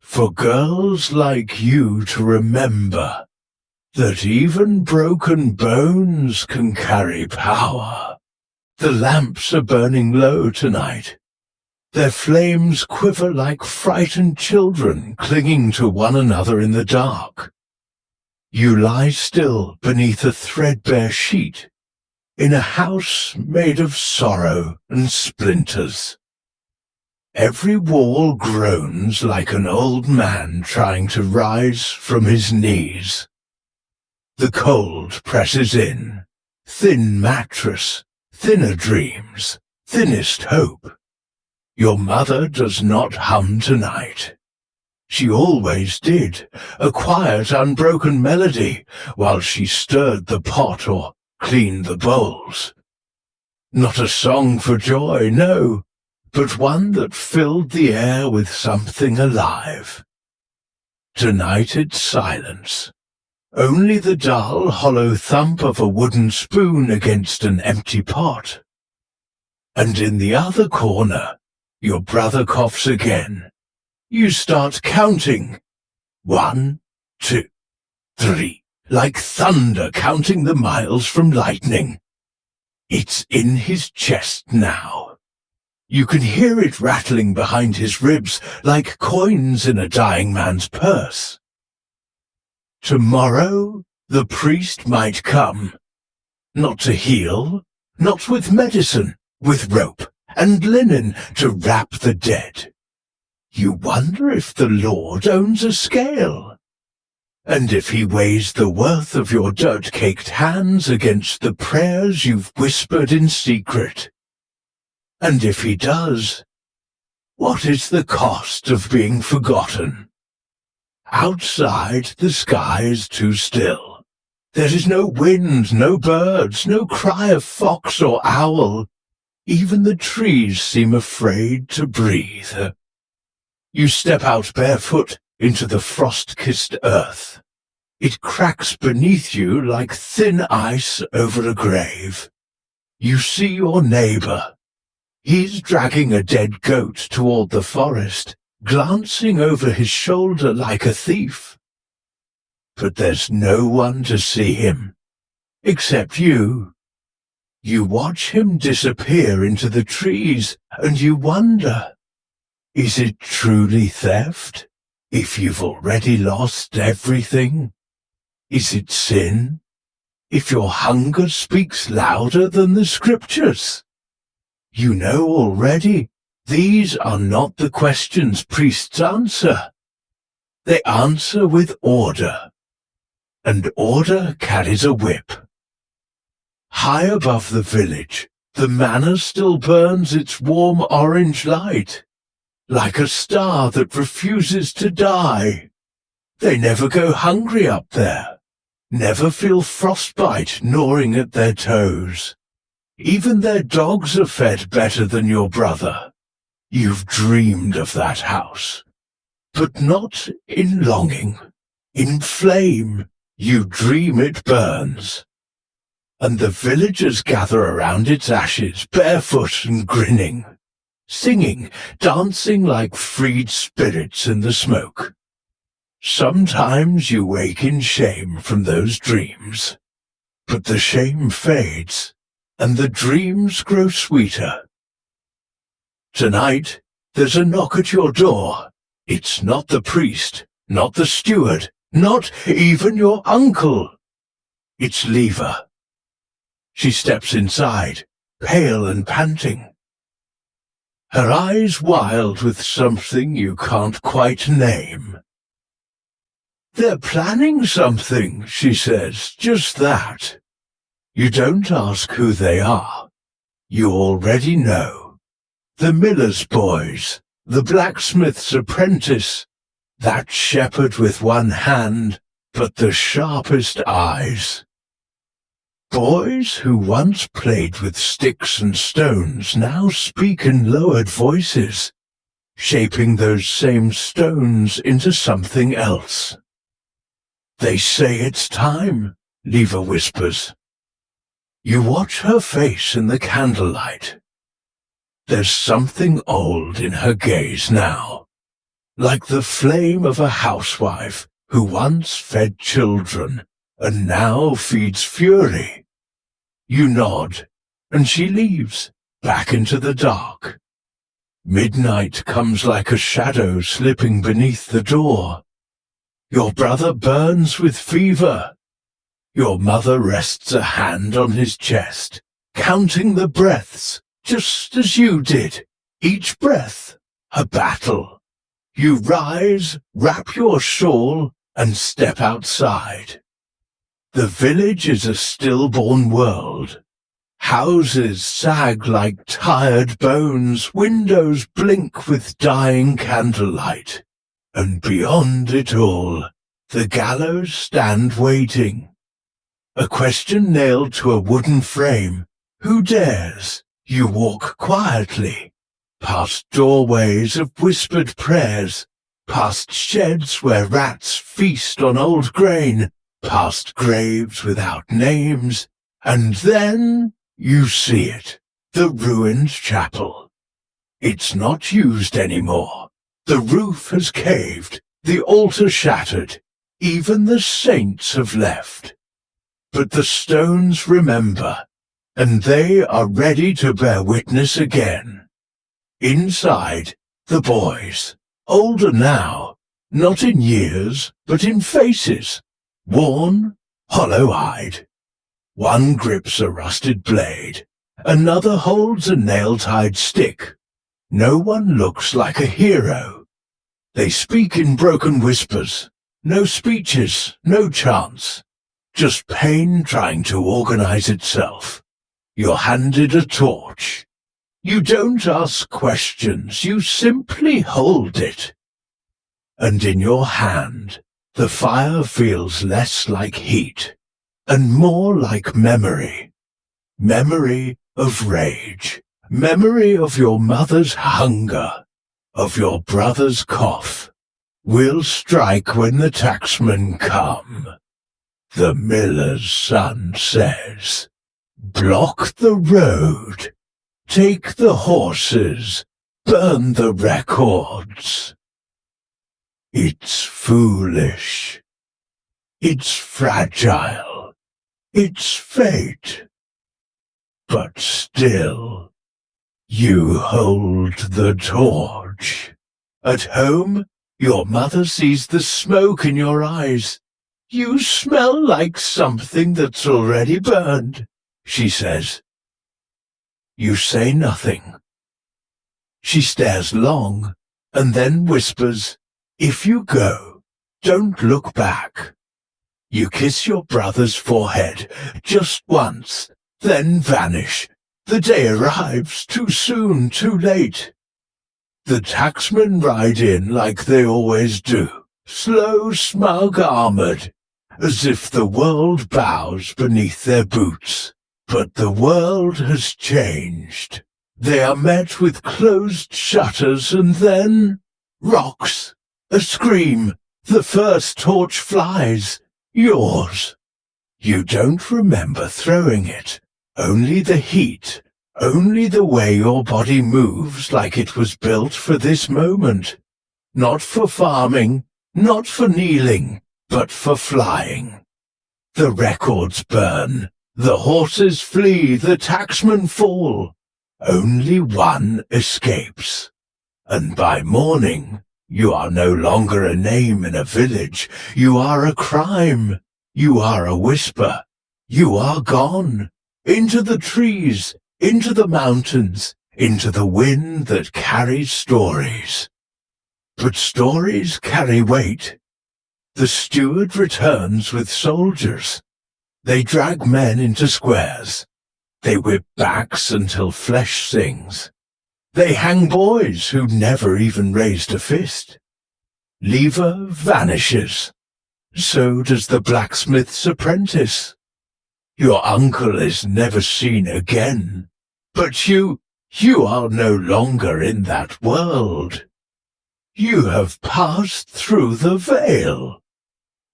For girls like you to remember that even broken bones can carry power. The lamps are burning low tonight. Their flames quiver like frightened children clinging to one another in the dark. You lie still beneath a threadbare sheet, in a house made of sorrow and splinters. Every wall groans like an old man trying to rise from his knees. The cold presses in, thin mattress, thinner dreams, thinnest hope. Your mother does not hum tonight. She always did, a quiet, unbroken melody, while she stirred the pot or cleaned the bowls. Not a song for joy, no, but one that filled the air with something alive. Tonight it's silence. Only the dull, hollow thump of a wooden spoon against an empty pot. And in the other corner, your brother coughs again. You start counting. 1, 2, 3, like thunder counting the miles from lightning. It's in his chest now. You can hear it rattling behind his ribs like coins in a dying man's purse. Tomorrow the priest might come, not to heal, not with medicine, with rope and linen to wrap the dead. You wonder if the Lord owns a scale, and if he weighs the worth of your dirt-caked hands against the prayers you've whispered in secret. And if he does, what is the cost of being forgotten? Outside, the sky is too still. There is no wind, no birds, no cry of fox or owl. Even the trees seem afraid to breathe. You step out barefoot into the frost-kissed earth. It cracks beneath you like thin ice over a grave. You see your neighbor. He's dragging a dead goat toward the forest, glancing over his shoulder like a thief. But there's no one to see him, except you. You watch him disappear into the trees, and you wonder, is it truly theft, if you've already lost everything? Is it sin, if your hunger speaks louder than the scriptures? You know already, these are not the questions priests answer. They answer with order, and order carries a whip. High above the village, the manor still burns its warm orange light, like a star that refuses to die. They never go hungry up there, never feel frostbite gnawing at their toes. Even their dogs are fed better than your brother. You've dreamed of that house, but not in longing. In flame, you dream it burns. And the villagers gather around its ashes, barefoot and grinning, singing, dancing like freed spirits in the smoke. Sometimes you wake in shame from those dreams, but the shame fades, and the dreams grow sweeter. Tonight, there's a knock at your door. It's not the priest, not the steward, not even your uncle. It's Leva. She steps inside, pale and panting, her eyes wild with something you can't quite name. They're planning something, she says, just that. You don't ask who they are. You already know. The miller's boys, the blacksmith's apprentice, that shepherd with one hand, but the sharpest eyes. Boys who once played with sticks and stones now speak in lowered voices, shaping those same stones into something else. They say it's time, Leva whispers. You watch her face in the candlelight. There's something old in her gaze now, like the flame of a housewife who once fed children and now feeds fury. You nod, and she leaves, back into the dark. Midnight comes like a shadow slipping beneath the door. Your brother burns with fever. Your mother rests a hand on his chest, counting the breaths, just as you did. Each breath, a battle. You rise, wrap your shawl, and step outside. The village is a stillborn world. Houses sag like tired bones, windows blink with dying candlelight. And beyond it all, the gallows stand waiting. A question nailed to a wooden frame. Who dares? You walk quietly, past doorways of whispered prayers, past sheds where rats feast on old grain, past graves without names, and then you see it, the ruined chapel. It's not used anymore. The roof has caved, the altar shattered, even the saints have left. But the stones remember, and they are ready to bear witness again. Inside, the boys, older now, not in years, but in faces, worn, hollow-eyed. One grips a rusted blade, another holds a nail-tied stick. No one looks like a hero. They speak in broken whispers, no speeches, no chants, just pain trying to organize itself. You're handed a torch. You don't ask questions, you simply hold it. And in your hand, the fire feels less like heat, and more like memory. Memory of rage, memory of your mother's hunger, of your brother's cough. We'll strike when the tacksmen come. The miller's son says, block the road, take the horses, burn the records. It's foolish. It's fragile. It's fate. But still, you hold the torch. At home, your mother sees the smoke in your eyes. You smell like something that's already burned, she says. You say nothing. She stares long and then whispers, if you go, don't look back. You kiss your brother's forehead just once, then vanish. The day arrives too soon, too late. The tacksmen ride in like they always do, slow, smug, armored, as if the world bows beneath their boots. But the world has changed. They are met with closed shutters and then rocks. A scream. The first torch flies. Yours. You don't remember throwing it. Only the heat. Only the way your body moves like it was built for this moment. Not for farming, not for kneeling, but for flying. The records burn. The horses flee. The tacksmen fall. Only one escapes. And by morning, you are no longer a name in a village. You are a crime. You are a whisper. You are gone. Into the trees, into the mountains, into the wind that carries stories. But stories carry weight. The steward returns with soldiers. They drag men into squares. They whip backs until flesh sings. They hang boys who never even raised a fist. Lever vanishes. So does the blacksmith's apprentice. Your uncle is never seen again. But you are no longer in that world. You have passed through the veil.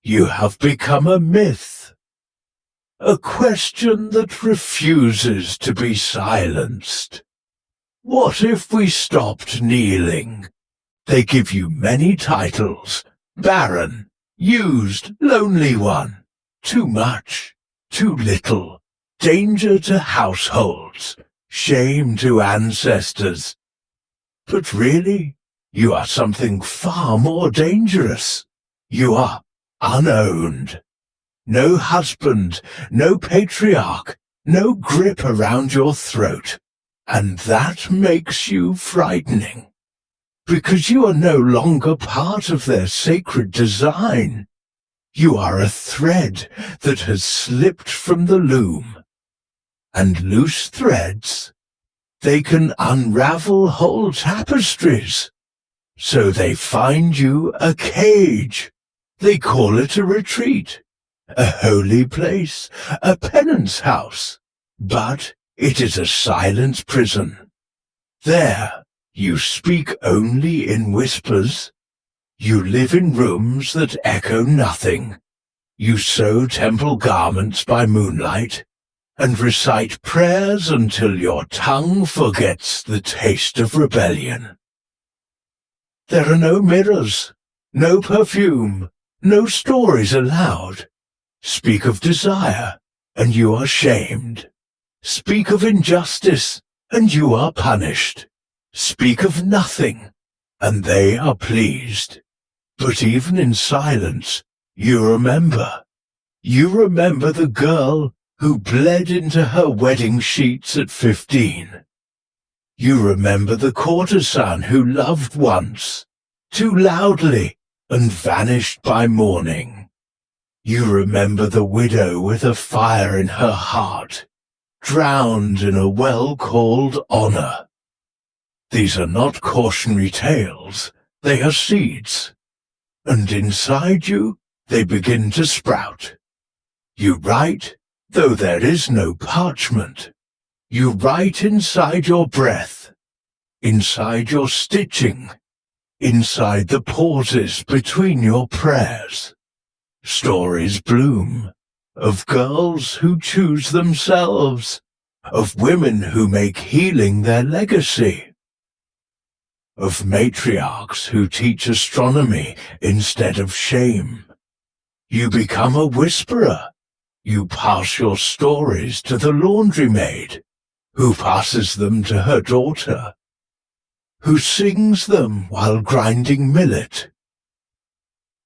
You have become a myth. A question that refuses to be silenced. What if we stopped kneeling? They give you many titles. Baron, used, lonely one. Too much, too little. Danger to households. Shame to ancestors. But really, you are something far more dangerous. You are unowned. No husband, no patriarch, no grip around your throat. And that makes you frightening. Because you are no longer part of their sacred design. You are a thread that has slipped from the loom. And loose threads, they can unravel whole tapestries. So they find you a cage. They call it a retreat, a holy place, a penance house. But it is a silent prison. There, you speak only in whispers. You live in rooms that echo nothing. You sew temple garments by moonlight and recite prayers until your tongue forgets the taste of rebellion. There are no mirrors, no perfume, no stories allowed. Speak of desire, and you are shamed. Speak of injustice, and you are punished. Speak of nothing, and they are pleased. But even in silence, you remember. You remember the girl who bled into her wedding sheets at 15. You remember the courtesan who loved once, too loudly, and vanished by morning. You remember the widow with a fire in her heart, drowned in a well-called honor. These are not cautionary tales, they are seeds. And inside you, they begin to sprout. You write, though there is no parchment. You write inside your breath, inside your stitching, inside the pauses between your prayers. Stories bloom, of girls who choose themselves, of women who make healing their legacy, of matriarchs who teach astronomy instead of shame. You become a whisperer. You pass your stories to the laundry maid, who passes them to her daughter, who sings them while grinding millet.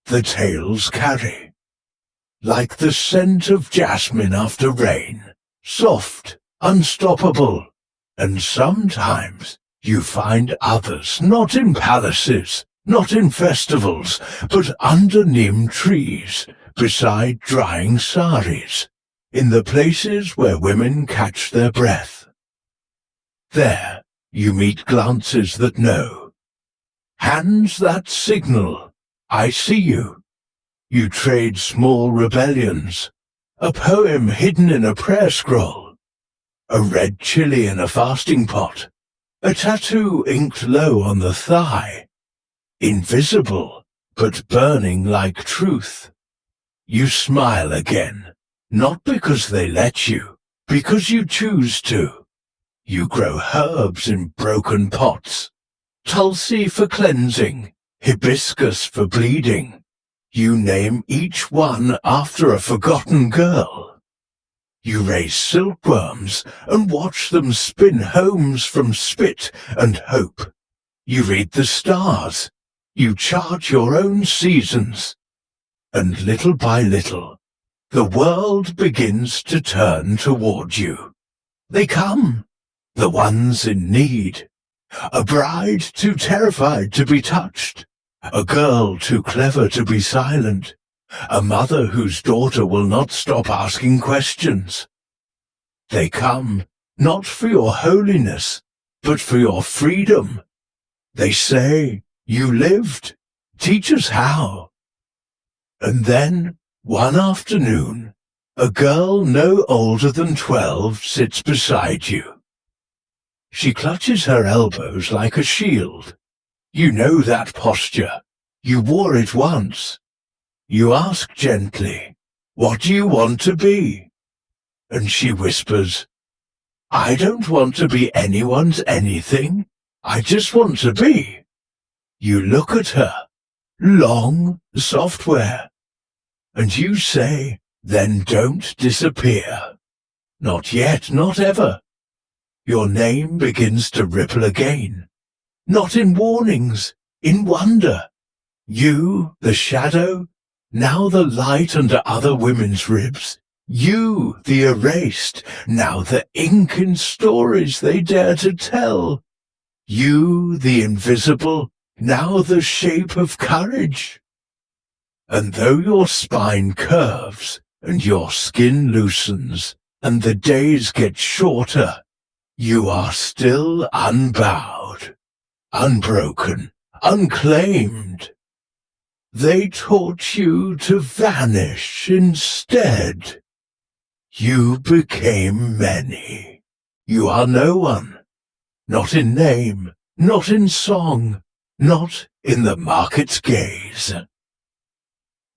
The tales carry, like the scent of jasmine after rain, soft, unstoppable, and sometimes you find others not in palaces, not in festivals, but under neem trees, beside drying saris, in the places where women catch their breath. There you meet glances that know, hands that signal, I see you. You trade small rebellions, a poem hidden in a prayer scroll, a red chili in a fasting pot, a tattoo inked low on the thigh, invisible but burning like truth. You smile again, not because they let you, because you choose to. You grow herbs in broken pots, tulsi for cleansing, hibiscus for bleeding. You name each one after a forgotten girl. You raise silkworms and watch them spin homes from spit and hope. You read the stars. You chart your own seasons. And little by little, the world begins to turn toward you. They come, the ones in need. A bride too terrified to be touched. A girl too clever to be silent. A mother whose daughter will not stop asking questions. They come, not for your holiness, but for your freedom. They say, you lived, teach us how. And then, one afternoon, a girl no older than 12 sits beside you. She clutches her elbows like a shield. You know that posture. You wore it once. You ask gently, what do you want to be? And she whispers, I don't want to be anyone's anything. I just want to be. You look at her, long software, and you say, then don't disappear. Not yet, not ever. Your name begins to ripple again, not in warnings, in wonder. You, the shadow, now the light under other women's ribs. You, the erased, now the ink in stories they dare to tell. You, the invisible, now the shape of courage. And though your spine curves, and your skin loosens, and the days get shorter, you are still unbowed, unbroken, unclaimed. They taught you to vanish instead. You became many. You are no one, not in name, not in song, not in the market's gaze.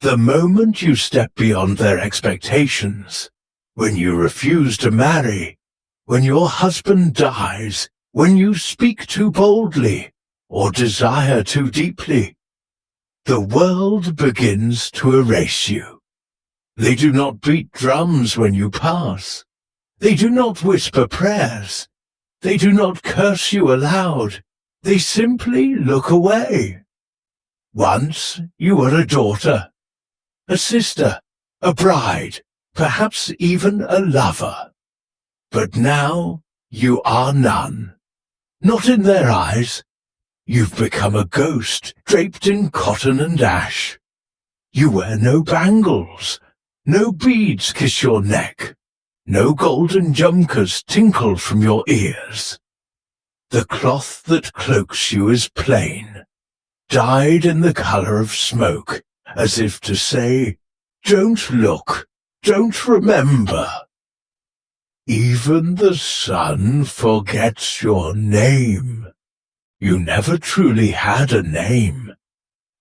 The moment you step beyond their expectations, when you refuse to marry, when your husband dies, when you speak too boldly or desire too deeply, the world begins to erase you. They do not beat drums when you pass. They do not whisper prayers. They do not curse you aloud. They simply look away. Once you were a daughter, a sister, a bride, perhaps even a lover. But now you are none. Not in their eyes. You've become a ghost draped in cotton and ash. You wear no bangles. No beads kiss your neck. No golden jumkas tinkle from your ears. The cloth that cloaks you is plain, dyed in the color of smoke, as if to say, don't look, don't remember. Even the sun forgets your name. You never truly had a name,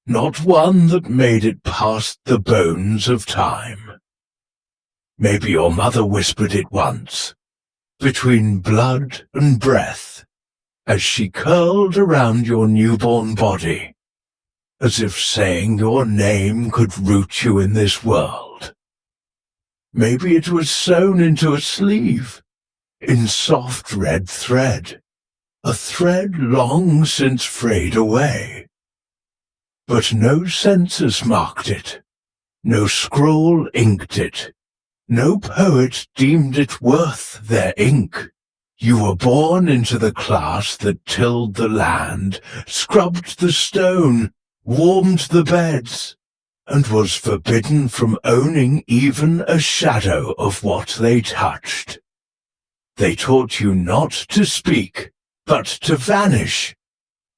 not one that made it past the bones of time. Maybe your mother whispered it once, between blood and breath, as she curled around your newborn body, as if saying your name could root you in this world. Maybe it was sewn into a sleeve, in soft red thread, a thread long since frayed away. But no census marked it, no scroll inked it, no poet deemed it worth their ink. You were born into the class that tilled the land, scrubbed the stone, warmed the beds, and was forbidden from owning even a shadow of what they touched. They taught you not to speak, but to vanish,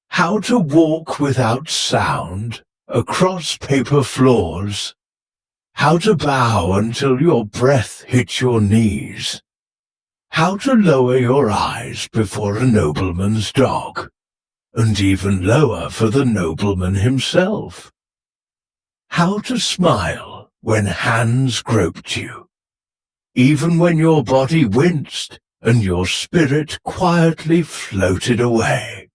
how to walk without sound across paper floors, how to bow until your breath hit your knees, how to lower your eyes before a nobleman's dog, and even lower for the nobleman himself, how to smile when hands groped you, even when your body winced and your spirit quietly floated away.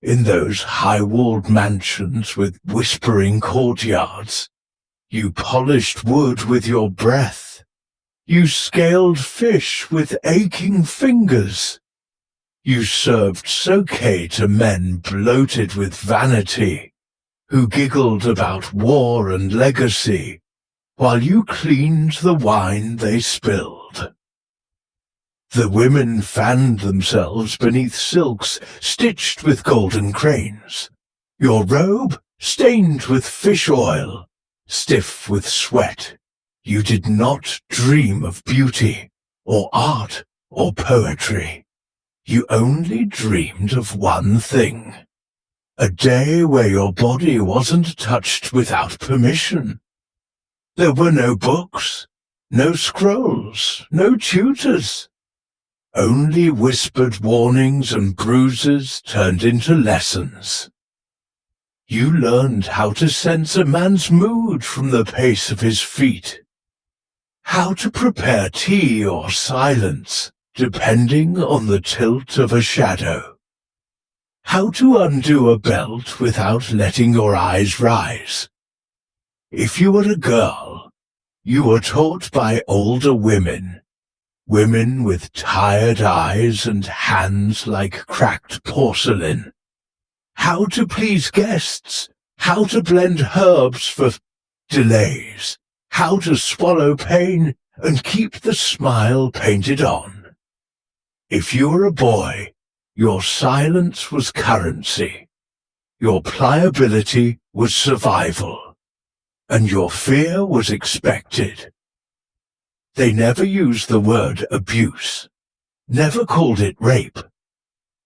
In those high-walled mansions with whispering courtyards, you polished wood with your breath. You scaled fish with aching fingers. You served sake to men bloated with vanity, who giggled about war and legacy, while you cleaned the wine they spilled. The women fanned themselves beneath silks stitched with golden cranes, your robe stained with fish oil, stiff with sweat. You did not dream of beauty, or art, or poetry. You only dreamed of one thing. A day where your body wasn't touched without permission. There were no books, no scrolls, no tutors. Only whispered warnings and bruises turned into lessons. You learned how to sense a man's mood from the pace of his feet. How to prepare tea or silence, depending on the tilt of a shadow. How to undo a belt without letting your eyes rise. If you were a girl, you were taught by older women, women with tired eyes and hands like cracked porcelain. How to please guests, how to blend herbs for delays, how to swallow pain and keep the smile painted on. If you were a boy, your silence was currency, your pliability was survival, and your fear was expected. They never used the word abuse, never called it rape.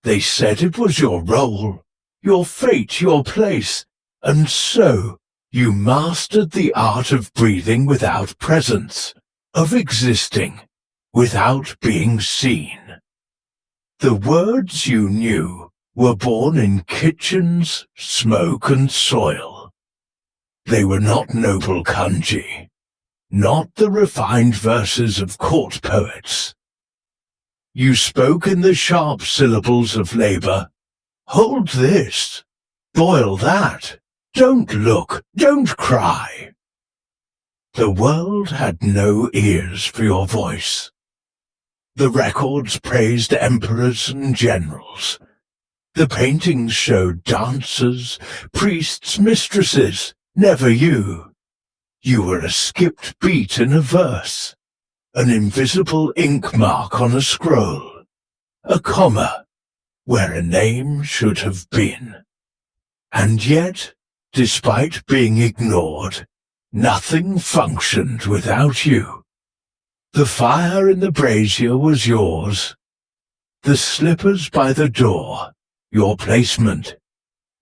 They said it was your role, your fate, your place, and so you mastered the art of breathing without presence, of existing without being seen. The words you knew were born in kitchens, smoke and soil. They were not noble kanji, not the refined verses of court poets. You spoke in the sharp syllables of labor. Hold this, boil that, don't look, don't cry. The world had no ears for your voice. The records praised emperors and generals. The paintings showed dancers, priests, mistresses, never you. You were a skipped beat in a verse, an invisible ink mark on a scroll, a comma where a name should have been. And yet, despite being ignored, nothing functioned without you. The fire in the brazier was yours. The slippers by the door, your placement.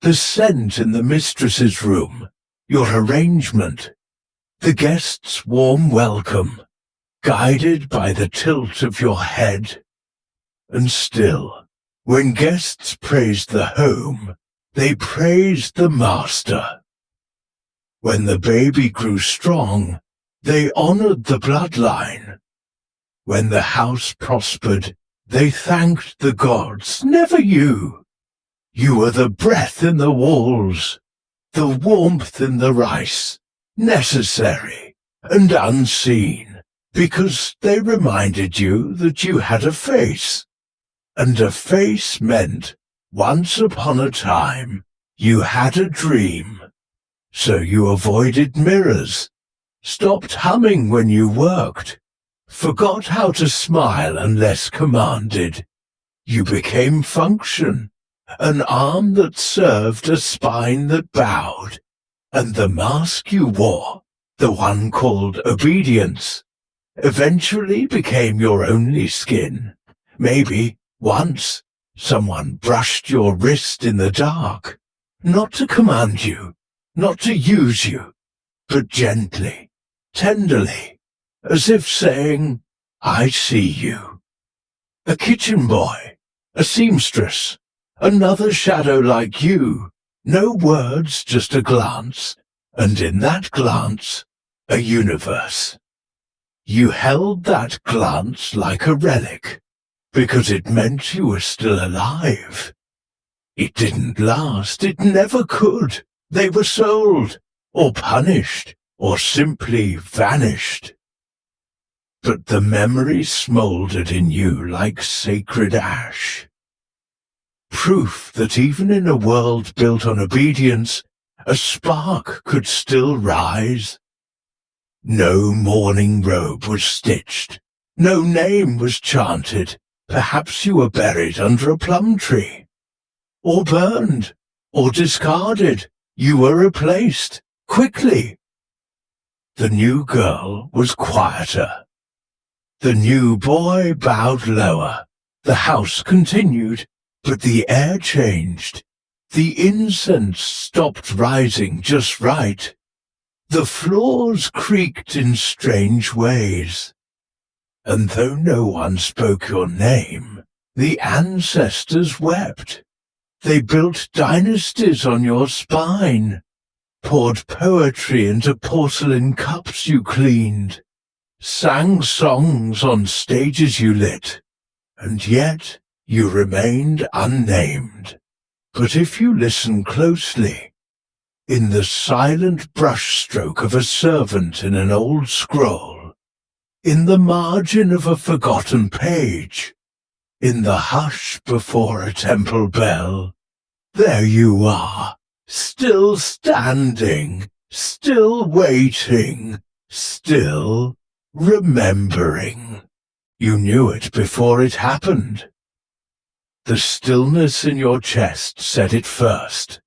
The scent in the mistress's room, your arrangement. the guest's warm welcome, guided by the tilt of your head. And still, when guests praised the home, they praised the master. When the baby grew strong, they honored the bloodline. When the house prospered, they thanked the gods, never you. You were the breath in the walls, the warmth in the rice, necessary and unseen, because they reminded you that you had a face. And a face meant, once upon a time, you had a dream. So you avoided mirrors, stopped humming when you worked, forgot how to smile unless commanded. You became function, an arm that served, a spine that bowed, and the mask you wore, the one called obedience, eventually became your only skin. Maybe once someone brushed your wrist in the dark, not to command you, not to use you, but gently, tenderly, as if saying, I see you. A kitchen boy, a seamstress, another shadow like you, no words, just a glance, and in that glance, a universe. You held that glance like a relic, because it meant you were still alive. It didn't last, it never could. They were sold, or punished, or simply vanished. But the memory smouldered in you like sacred ash. Proof that even in a world built on obedience, a spark could still rise. No mourning robe was stitched, no name was chanted. Perhaps you were buried under a plum tree, or burned, or discarded. You were replaced, quickly. The new girl was quieter. The new boy bowed lower. The house continued, but the air changed. The incense stopped rising just right. The floors creaked in strange ways. And though no one spoke your name, the ancestors wept. They built dynasties on your spine, poured poetry into porcelain cups you cleaned, sang songs on stages you lit, and yet you remained unnamed. But if you listen closely, in the silent brushstroke of a servant in an old scroll, in the margin of a forgotten page, in the hush before a temple bell, there you are, still standing, still waiting, still remembering. You knew it before it happened. The stillness in your chest said it first,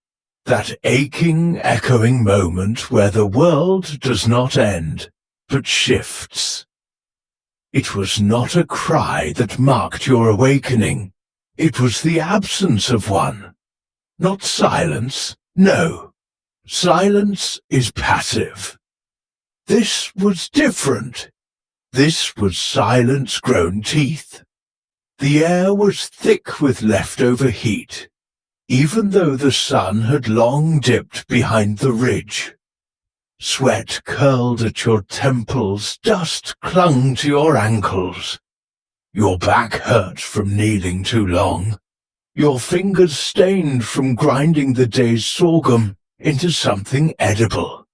that aching, echoing moment where the world does not end, but shifts. It was not a cry that marked your awakening. It was the absence of one. Not silence, no. Silence is passive. This was different. This was silence-grown teeth. The air was thick with leftover heat, even though the sun had long dipped behind the ridge. Sweat curled at your temples, dust clung to your ankles. Your back hurt from kneeling too long. Your fingers stained from grinding the day's sorghum into something edible.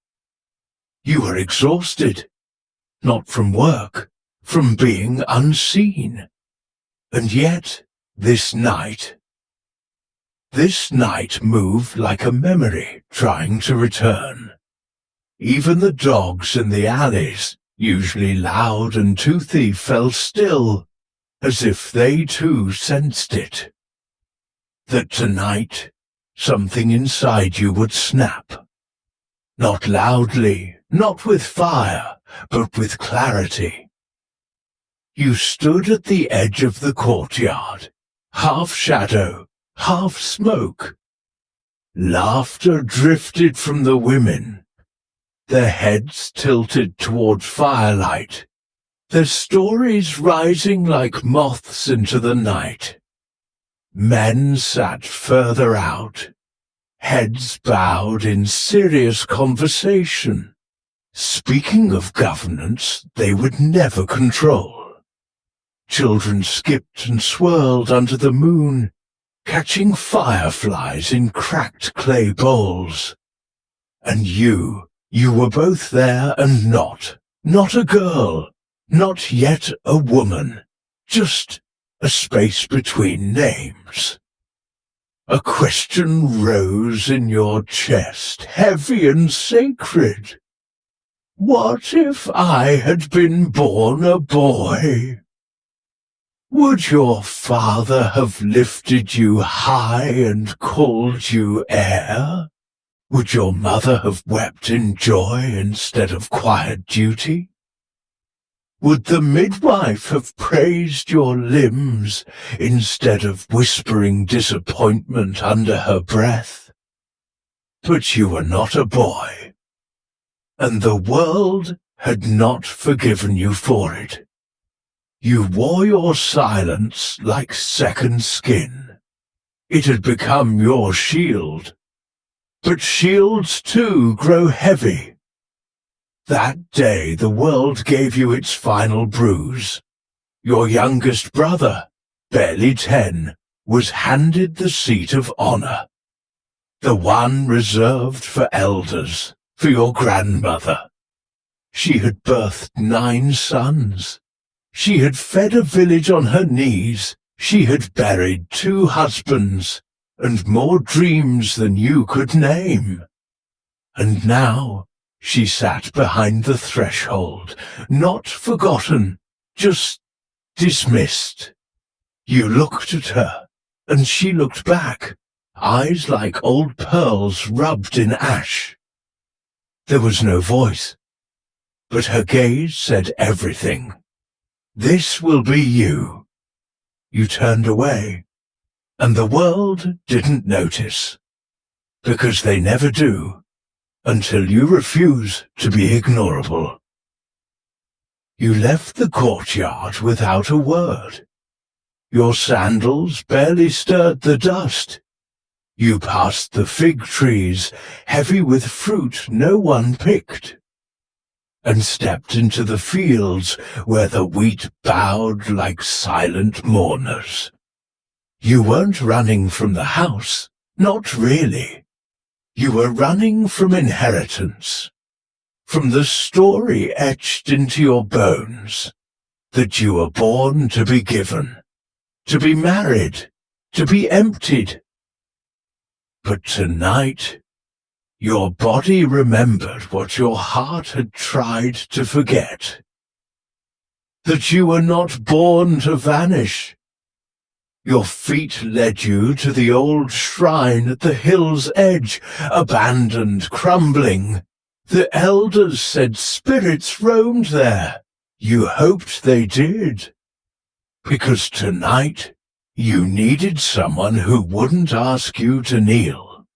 You were exhausted, not from work, from being unseen. And yet, this night moved like a memory trying to return. Even the dogs in the alleys, usually loud and toothy, fell still, as if they too sensed it. That tonight, something inside you would snap. Not loudly, not with fire, but with clarity. You stood at the edge of the courtyard, half shadow, half smoke. Laughter drifted from the women. their heads tilted toward firelight, their stories rising like moths into the night. Men sat further out, heads bowed in serious conversation, speaking of governance they would never control. Children skipped and swirled under the moon, catching fireflies in cracked clay bowls. And you were both there and not a girl, not yet a woman, just a space between names. A question rose in your chest, heavy and sacred. What if I had been born a boy? Would your father have lifted you high and called you heir? Would your mother have wept in joy instead of quiet duty? Would the midwife have praised your limbs instead of whispering disappointment under her breath? But you were not a boy, and the world had not forgiven you for it. You wore your silence like second skin. It had become your shield. But shields too grow heavy. That day the world gave you its final bruise. Your youngest brother, barely 10, was handed the seat of honor. The one reserved for elders, for your grandmother. She had birthed 9 sons. She had fed a village on her knees. She had buried 2 husbands, and more dreams than you could name. And now she sat behind the threshold, not forgotten, just dismissed. You looked at her, and she looked back, eyes like old pearls rubbed in ash. There was no voice, but her gaze said everything. This will be you. You turned away, and the world didn't notice, because they never do, until you refuse to be ignorable. You left the courtyard without a word. Your sandals barely stirred the dust. You passed the fig trees, heavy with fruit no one picked, and stepped into the fields where the wheat bowed like silent mourners. You weren't running from the house, not really. You were running from inheritance, from the story etched into your bones, that you were born to be given, to be married, to be emptied. But tonight, your body remembered what your heart had tried to forget, that you were not born to vanish. Your feet led you to the old shrine at the hill's edge, abandoned, crumbling. The elders said spirits roamed there. You hoped they did, because tonight you needed someone who wouldn't ask you to kneel.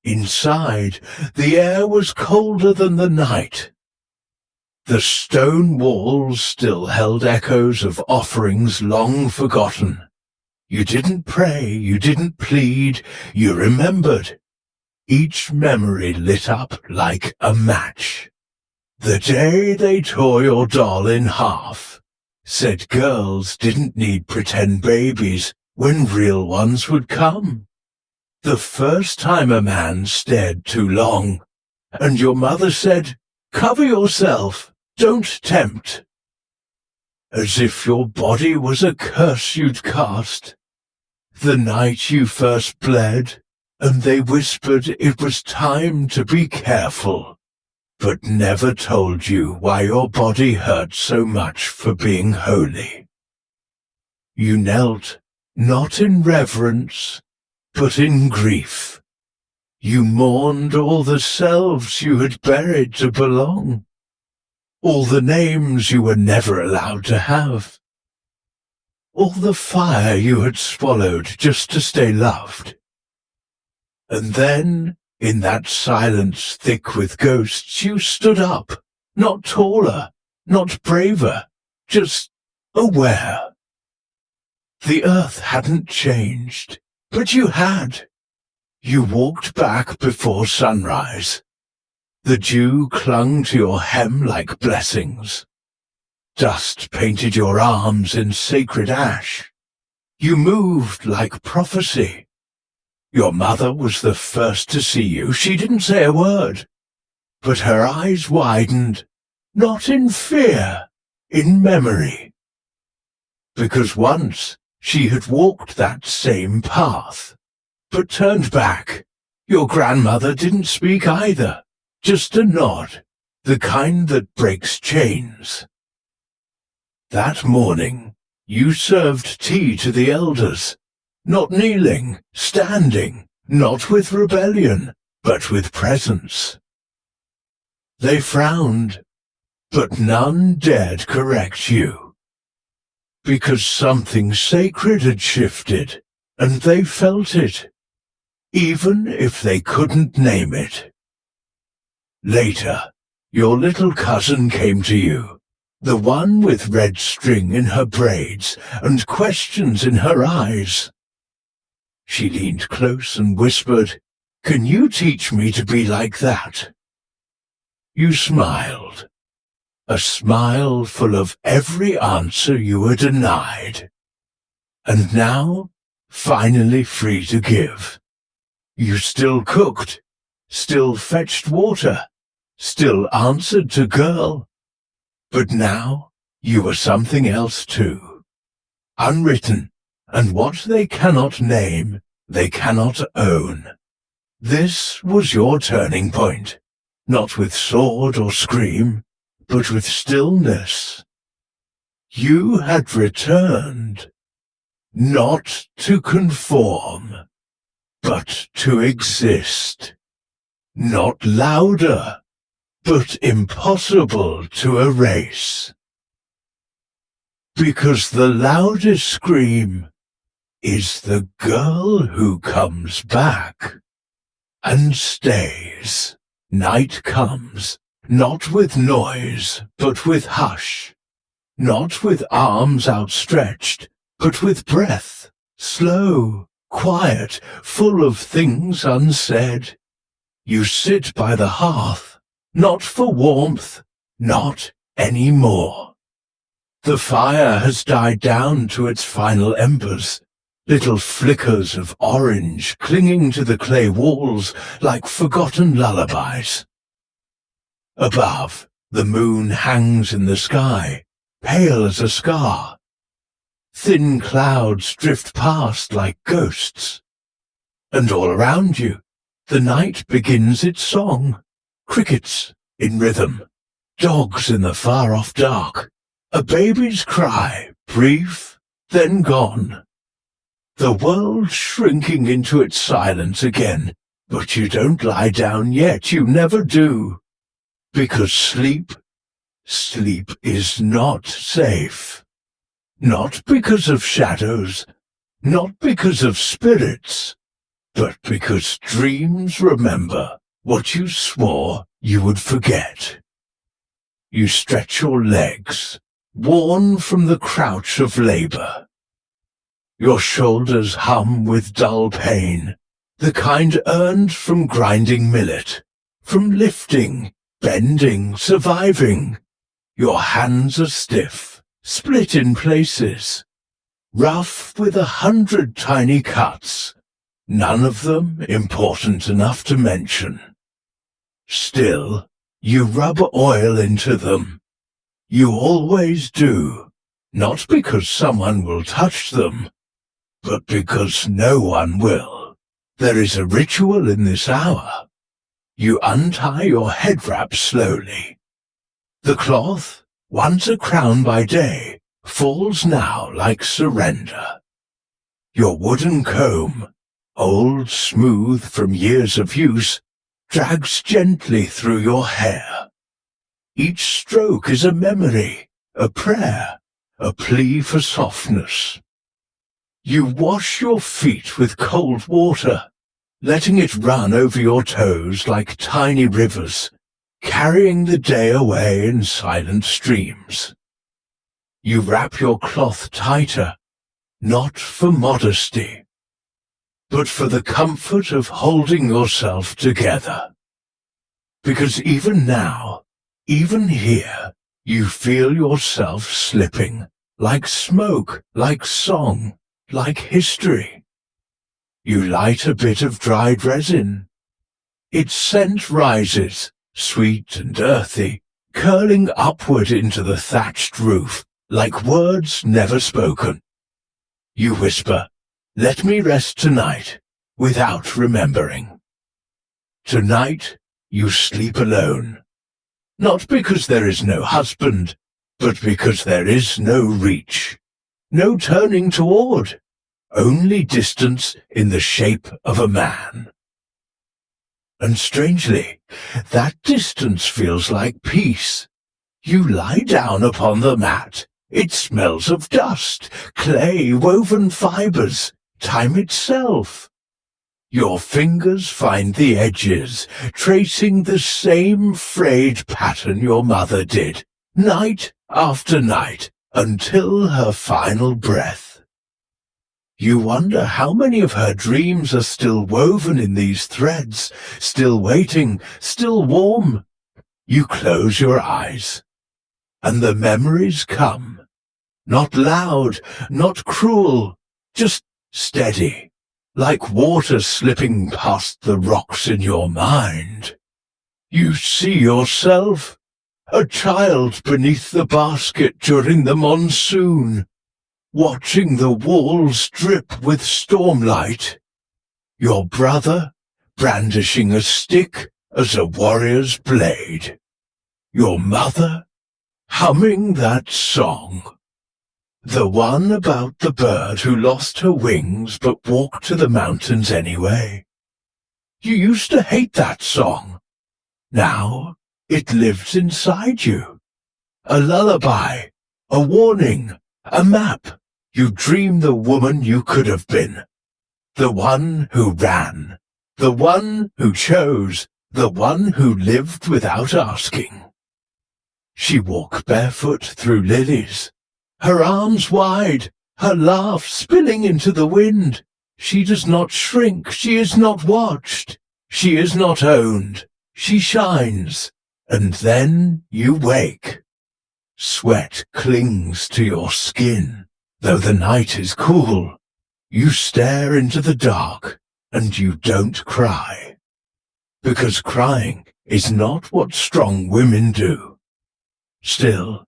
Inside, the air was colder than the night. The stone walls still held echoes of offerings long forgotten. You didn't pray, you didn't plead, you remembered. Each memory lit up like a match. The day they tore your doll in half, said girls didn't need pretend babies when real ones would come. The first time a man stared too long, and your mother said, "Cover yourself, don't tempt." As if your body was a curse you'd cast. The night you first bled, and they whispered it was time to be careful, but never told you why your body hurt so much for being holy. You knelt, not in reverence, but in grief. You mourned all the selves you had buried to belong, all the names you were never allowed to have, all the fire you had swallowed just to stay loved. And then In that silence thick with ghosts, you stood up, not taller, not braver, just aware. The earth hadn't changed, but you had. You walked back before sunrise. The dew clung to your hem like blessings. Dust painted your arms in sacred ash. You moved like prophecy. Your mother was the first to see you. She didn't say a word, but her eyes widened, not in fear, in memory. Because once she had walked that same path, but turned back. Your grandmother didn't speak either, just a nod, the kind that breaks chains. That morning, you served tea to the elders, not kneeling, standing, not with rebellion, but with presence. They frowned, but none dared correct you, because something sacred had shifted, and they felt it, even if they couldn't name it. Later, your little cousin came to you, the one with red string in her braids and questions in her eyes. She leaned close and whispered, "Can you teach me to be like that?" You smiled, a smile full of every answer you were denied. And now, finally free to give. You still cooked, still fetched water, still answered to girl. But now you were something else too. Unwritten, and what they cannot name, they cannot own. This was your turning point, not with sword or scream, but with stillness. You had returned, not to conform, but to exist. Not louder, but impossible to erase. Because the loudest scream is the girl who comes back and stays. Night comes, not with noise, but with hush. Not with arms outstretched, but with breath, slow, quiet, full of things unsaid. You sit by the hearth, not for warmth, not any more. The fire has died down to its final embers, little flickers of orange clinging to the clay walls like forgotten lullabies. Above, the moon hangs in the sky, pale as a scar. Thin clouds drift past like ghosts. And all around you, the night begins its song. Crickets in rhythm, dogs in the far-off dark, a baby's cry, brief, then gone. The world shrinking into its silence again, but you don't lie down yet, you never do. Because sleep is not safe. Not because of shadows, not because of spirits, but because dreams remember what you swore you would forget. You stretch your legs, worn from the crouch of labor. Your shoulders hum with dull pain, the kind earned from grinding millet, from lifting, bending, surviving. Your hands are stiff, split in places, rough with 100 tiny cuts, none of them important enough to mention. Still, you rub oil into them. You always do, not because someone will touch them, but because no one will. There is a ritual in this hour. You untie your head wrap slowly. The cloth, once a crown by day, falls now like surrender. Your wooden comb, old smooth from years of use, drags gently through your hair. Each stroke is a memory, a prayer, a plea for softness. You wash your feet with cold water, letting it run over your toes like tiny rivers, carrying the day away in silent streams. You wrap your cloth tighter, not for modesty, but for the comfort of holding yourself together. Because even now, even here, you feel yourself slipping, like smoke, like song, like history. You light a bit of dried resin. Its scent rises, sweet and earthy, curling upward into the thatched roof, like words never spoken. You whisper, "Let me rest tonight," without remembering. Tonight, you sleep alone. Not because there is no husband, but because there is no reach, no turning toward, only distance in the shape of a man. And strangely, that distance feels like peace. You lie down upon the mat. It smells of dust, clay, woven fibers, time itself. Your fingers find the edges, tracing the same frayed pattern your mother did, night after night, until her final breath. You wonder how many of her dreams are still woven in these threads, still waiting, still warm. You close your eyes, and the memories come. Not loud, not cruel, just steady, like water slipping past the rocks in your mind. You see yourself, a child beneath the basket during the monsoon, watching the walls drip with stormlight. Your brother brandishing a stick as a warrior's blade. Your mother humming that song. The one about the bird who lost her wings but walked to the mountains anyway. You used to hate that song. Now it lives inside you. A lullaby, a warning, a map. You dream the woman you could have been. The one who ran. The one who chose. The one who lived without asking. She walked barefoot through lilies, her arms wide, her laugh spilling into the wind. She does not shrink, she is not watched, she is not owned, she shines, and then you wake. Sweat clings to your skin, though the night is cool. You stare into the dark, and you don't cry. Because crying is not what strong women do. Still,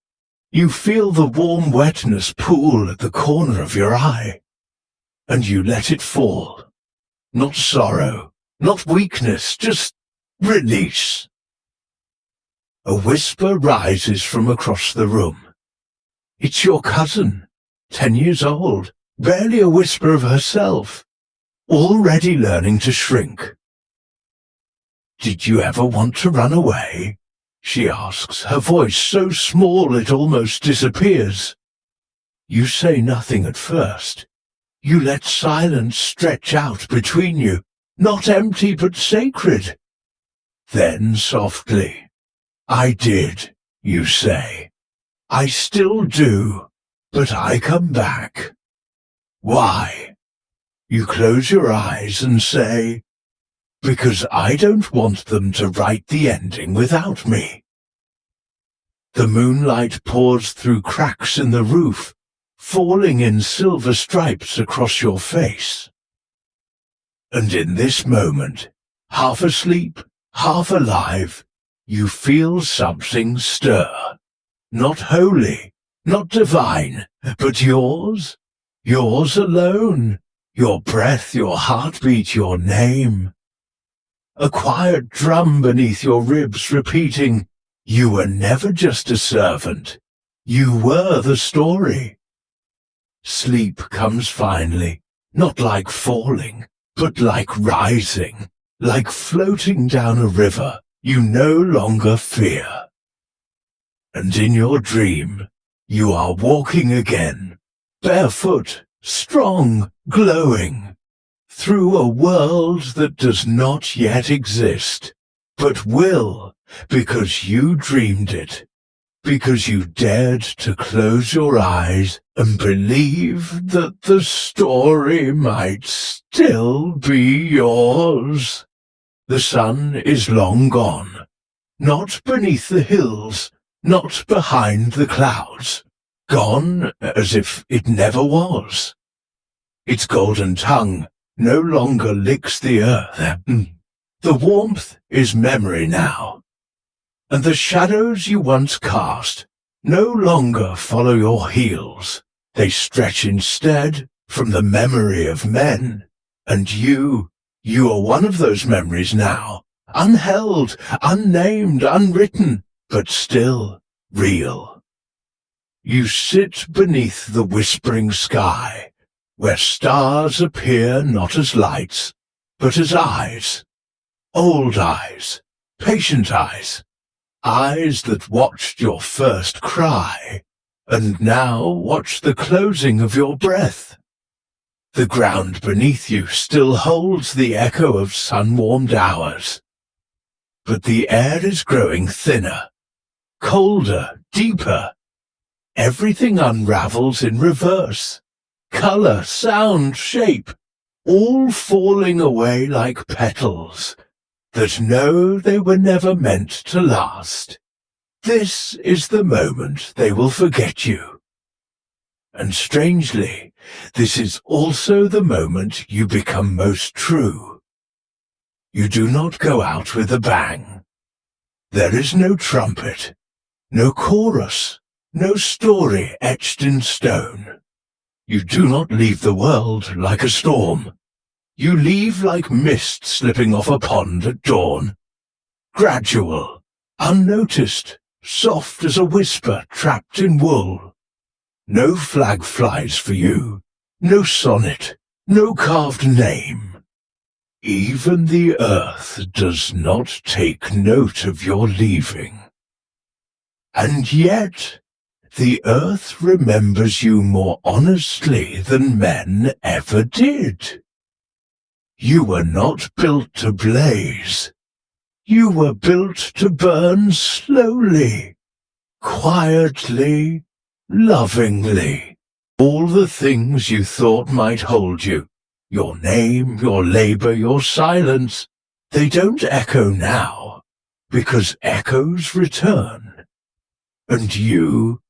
you feel the warm wetness pool at the corner of your eye, and you let it fall. Not sorrow, not weakness, just release. A whisper rises from across the room. It's your cousin, 10 years old, barely a whisper of herself, already learning to shrink. Did you ever want to run away? She asks, her voice so small it almost disappears. You say nothing at first. You let silence stretch out between you, not empty but sacred. Then softly, I did, you say. I still do, but I come back. Why? You close your eyes and say, because I don't want them to write the ending without me. The moonlight pours through cracks in the roof, falling in silver stripes across your face. And in this moment, half asleep, half alive, you feel something stir. Not holy, not divine, but yours alone, your breath, your heartbeat, your name. A quiet drum beneath your ribs repeating, you were never just a servant. You were the story. Sleep comes finally, not like falling, but like rising, like floating down a river you no longer fear. And in your dream, you are walking again, barefoot, strong, glowing, through a world that does not yet exist, but will, because you dreamed it, because you dared to close your eyes and believe that the story might still be yours. The sun is long gone, not beneath the hills, not behind the clouds, gone as if it never was. Its golden tongue no longer licks the earth. The warmth is memory now, and the shadows you once cast no longer follow your heels. They stretch instead from the memory of men, and you are one of those memories now, unheld, unnamed, unwritten, but still real. You sit beneath the whispering sky, where stars appear not as lights, but as eyes. Old eyes, patient eyes, eyes that watched your first cry, and now watch the closing of your breath. The ground beneath you still holds the echo of sun-warmed hours, but the air is growing thinner, colder, deeper. Everything unravels in reverse. Color, sound, shape, all falling away like petals that know they were never meant to last. This is the moment they will forget you. And strangely, this is also the moment you become most true. You do not go out with a bang. There is no trumpet, no chorus, no story etched in stone. You do not leave the world like a storm. You leave like mist slipping off a pond at dawn. Gradual, unnoticed, soft as a whisper trapped in wool. No flag flies for you, no sonnet, no carved name. Even the earth does not take note of your leaving. And yet, the earth remembers you more honestly than men ever did. You were not built to blaze. You were built to burn slowly, quietly, lovingly. All the things you thought might hold you, your name, your labor, your silence, they don't echo now, because echoes return. And you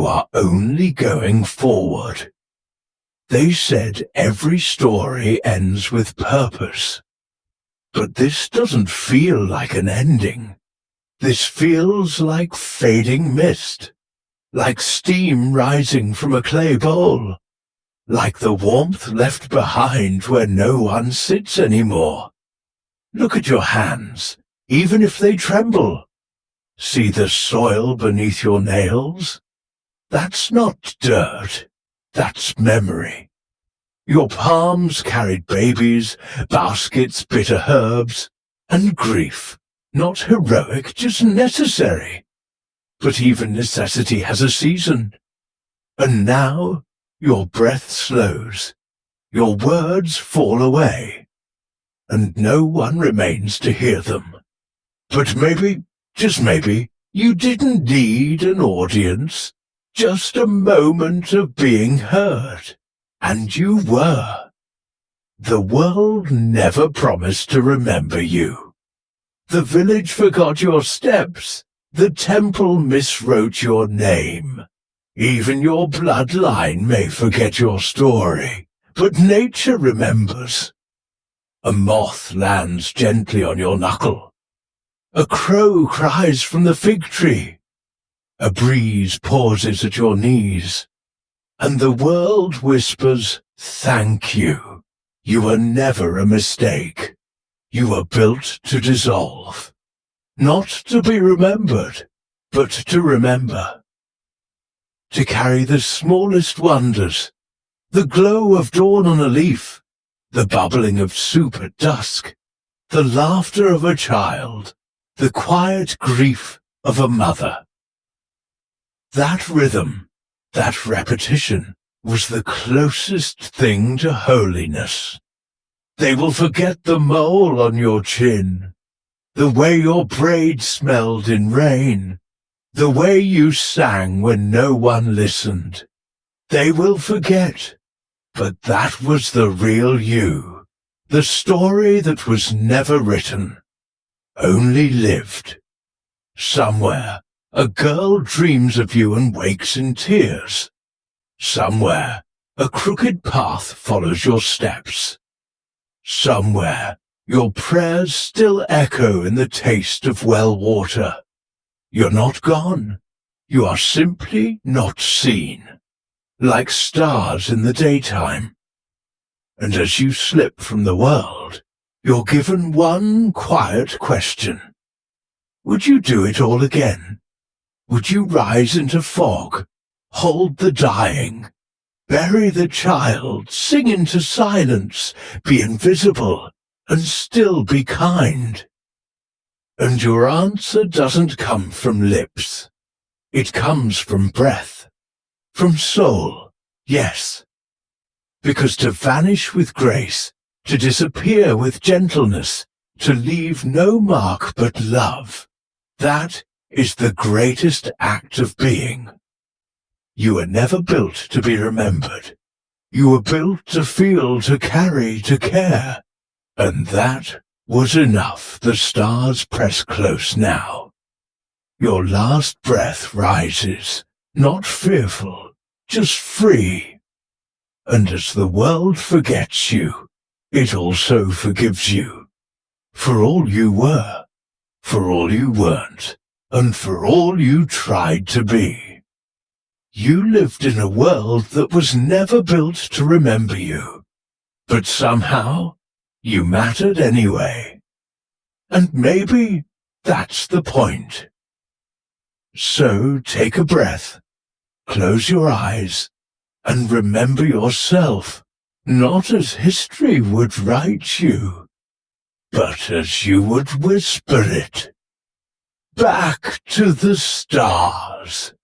are only going forward. They said every story ends with purpose. But this doesn't feel like an ending. This feels like fading mist, like steam rising from a clay bowl, like the warmth left behind where no one sits anymore. Look at your hands, even if they tremble. See the soil beneath your nails? That's not dirt, that's memory. Your palms carried babies, baskets, bitter herbs, and grief. Not heroic, just necessary. But even necessity has a season. And now your breath slows, your words fall away, and no one remains to hear them. But maybe, just maybe, you didn't need an audience. Just a moment of being heard, and you were. The world never promised to remember you. The village forgot your steps. The temple miswrote your name. Even your bloodline may forget your story, but nature remembers. A moth lands gently on your knuckle. A crow cries from the fig tree. A breeze pauses at your knees, and the world whispers, "Thank you. You were never a mistake. You were built to dissolve. Not to be remembered, but to remember. To carry the smallest wonders, the glow of dawn on a leaf, the bubbling of soup at dusk, the laughter of a child, the quiet grief of a mother." That rhythm, that repetition, was the closest thing to holiness. They will forget the mole on your chin, the way your braid smelled in rain, the way you sang when no one listened. They will forget, but that was the real you, the story that was never written, only lived. Somewhere, a girl dreams of you and wakes in tears. Somewhere, a crooked path follows your steps. Somewhere, your prayers still echo in the taste of well water. You're not gone. You are simply not seen, like stars in the daytime. And as you slip from the world, you're given one quiet question. Would you do it all again? Would you rise into fog, hold the dying, bury the child, sing into silence, be invisible, and still be kind? And your answer doesn't come from lips. It comes from breath, from soul, yes. Because to vanish with grace, to disappear with gentleness, to leave no mark but love, that is the greatest act of being. You were never built to be remembered. You were built to feel, to carry, to care. And that was enough. The stars press close now. Your last breath rises, not fearful, just free. And as the world forgets you, it also forgives you. For all you were, for all you weren't, and for all you tried to be. You lived in a world that was never built to remember you. But somehow, you mattered anyway. And maybe that's the point. So take a breath, close your eyes, and remember yourself, not as history would write you, but as you would whisper it, back to the stars.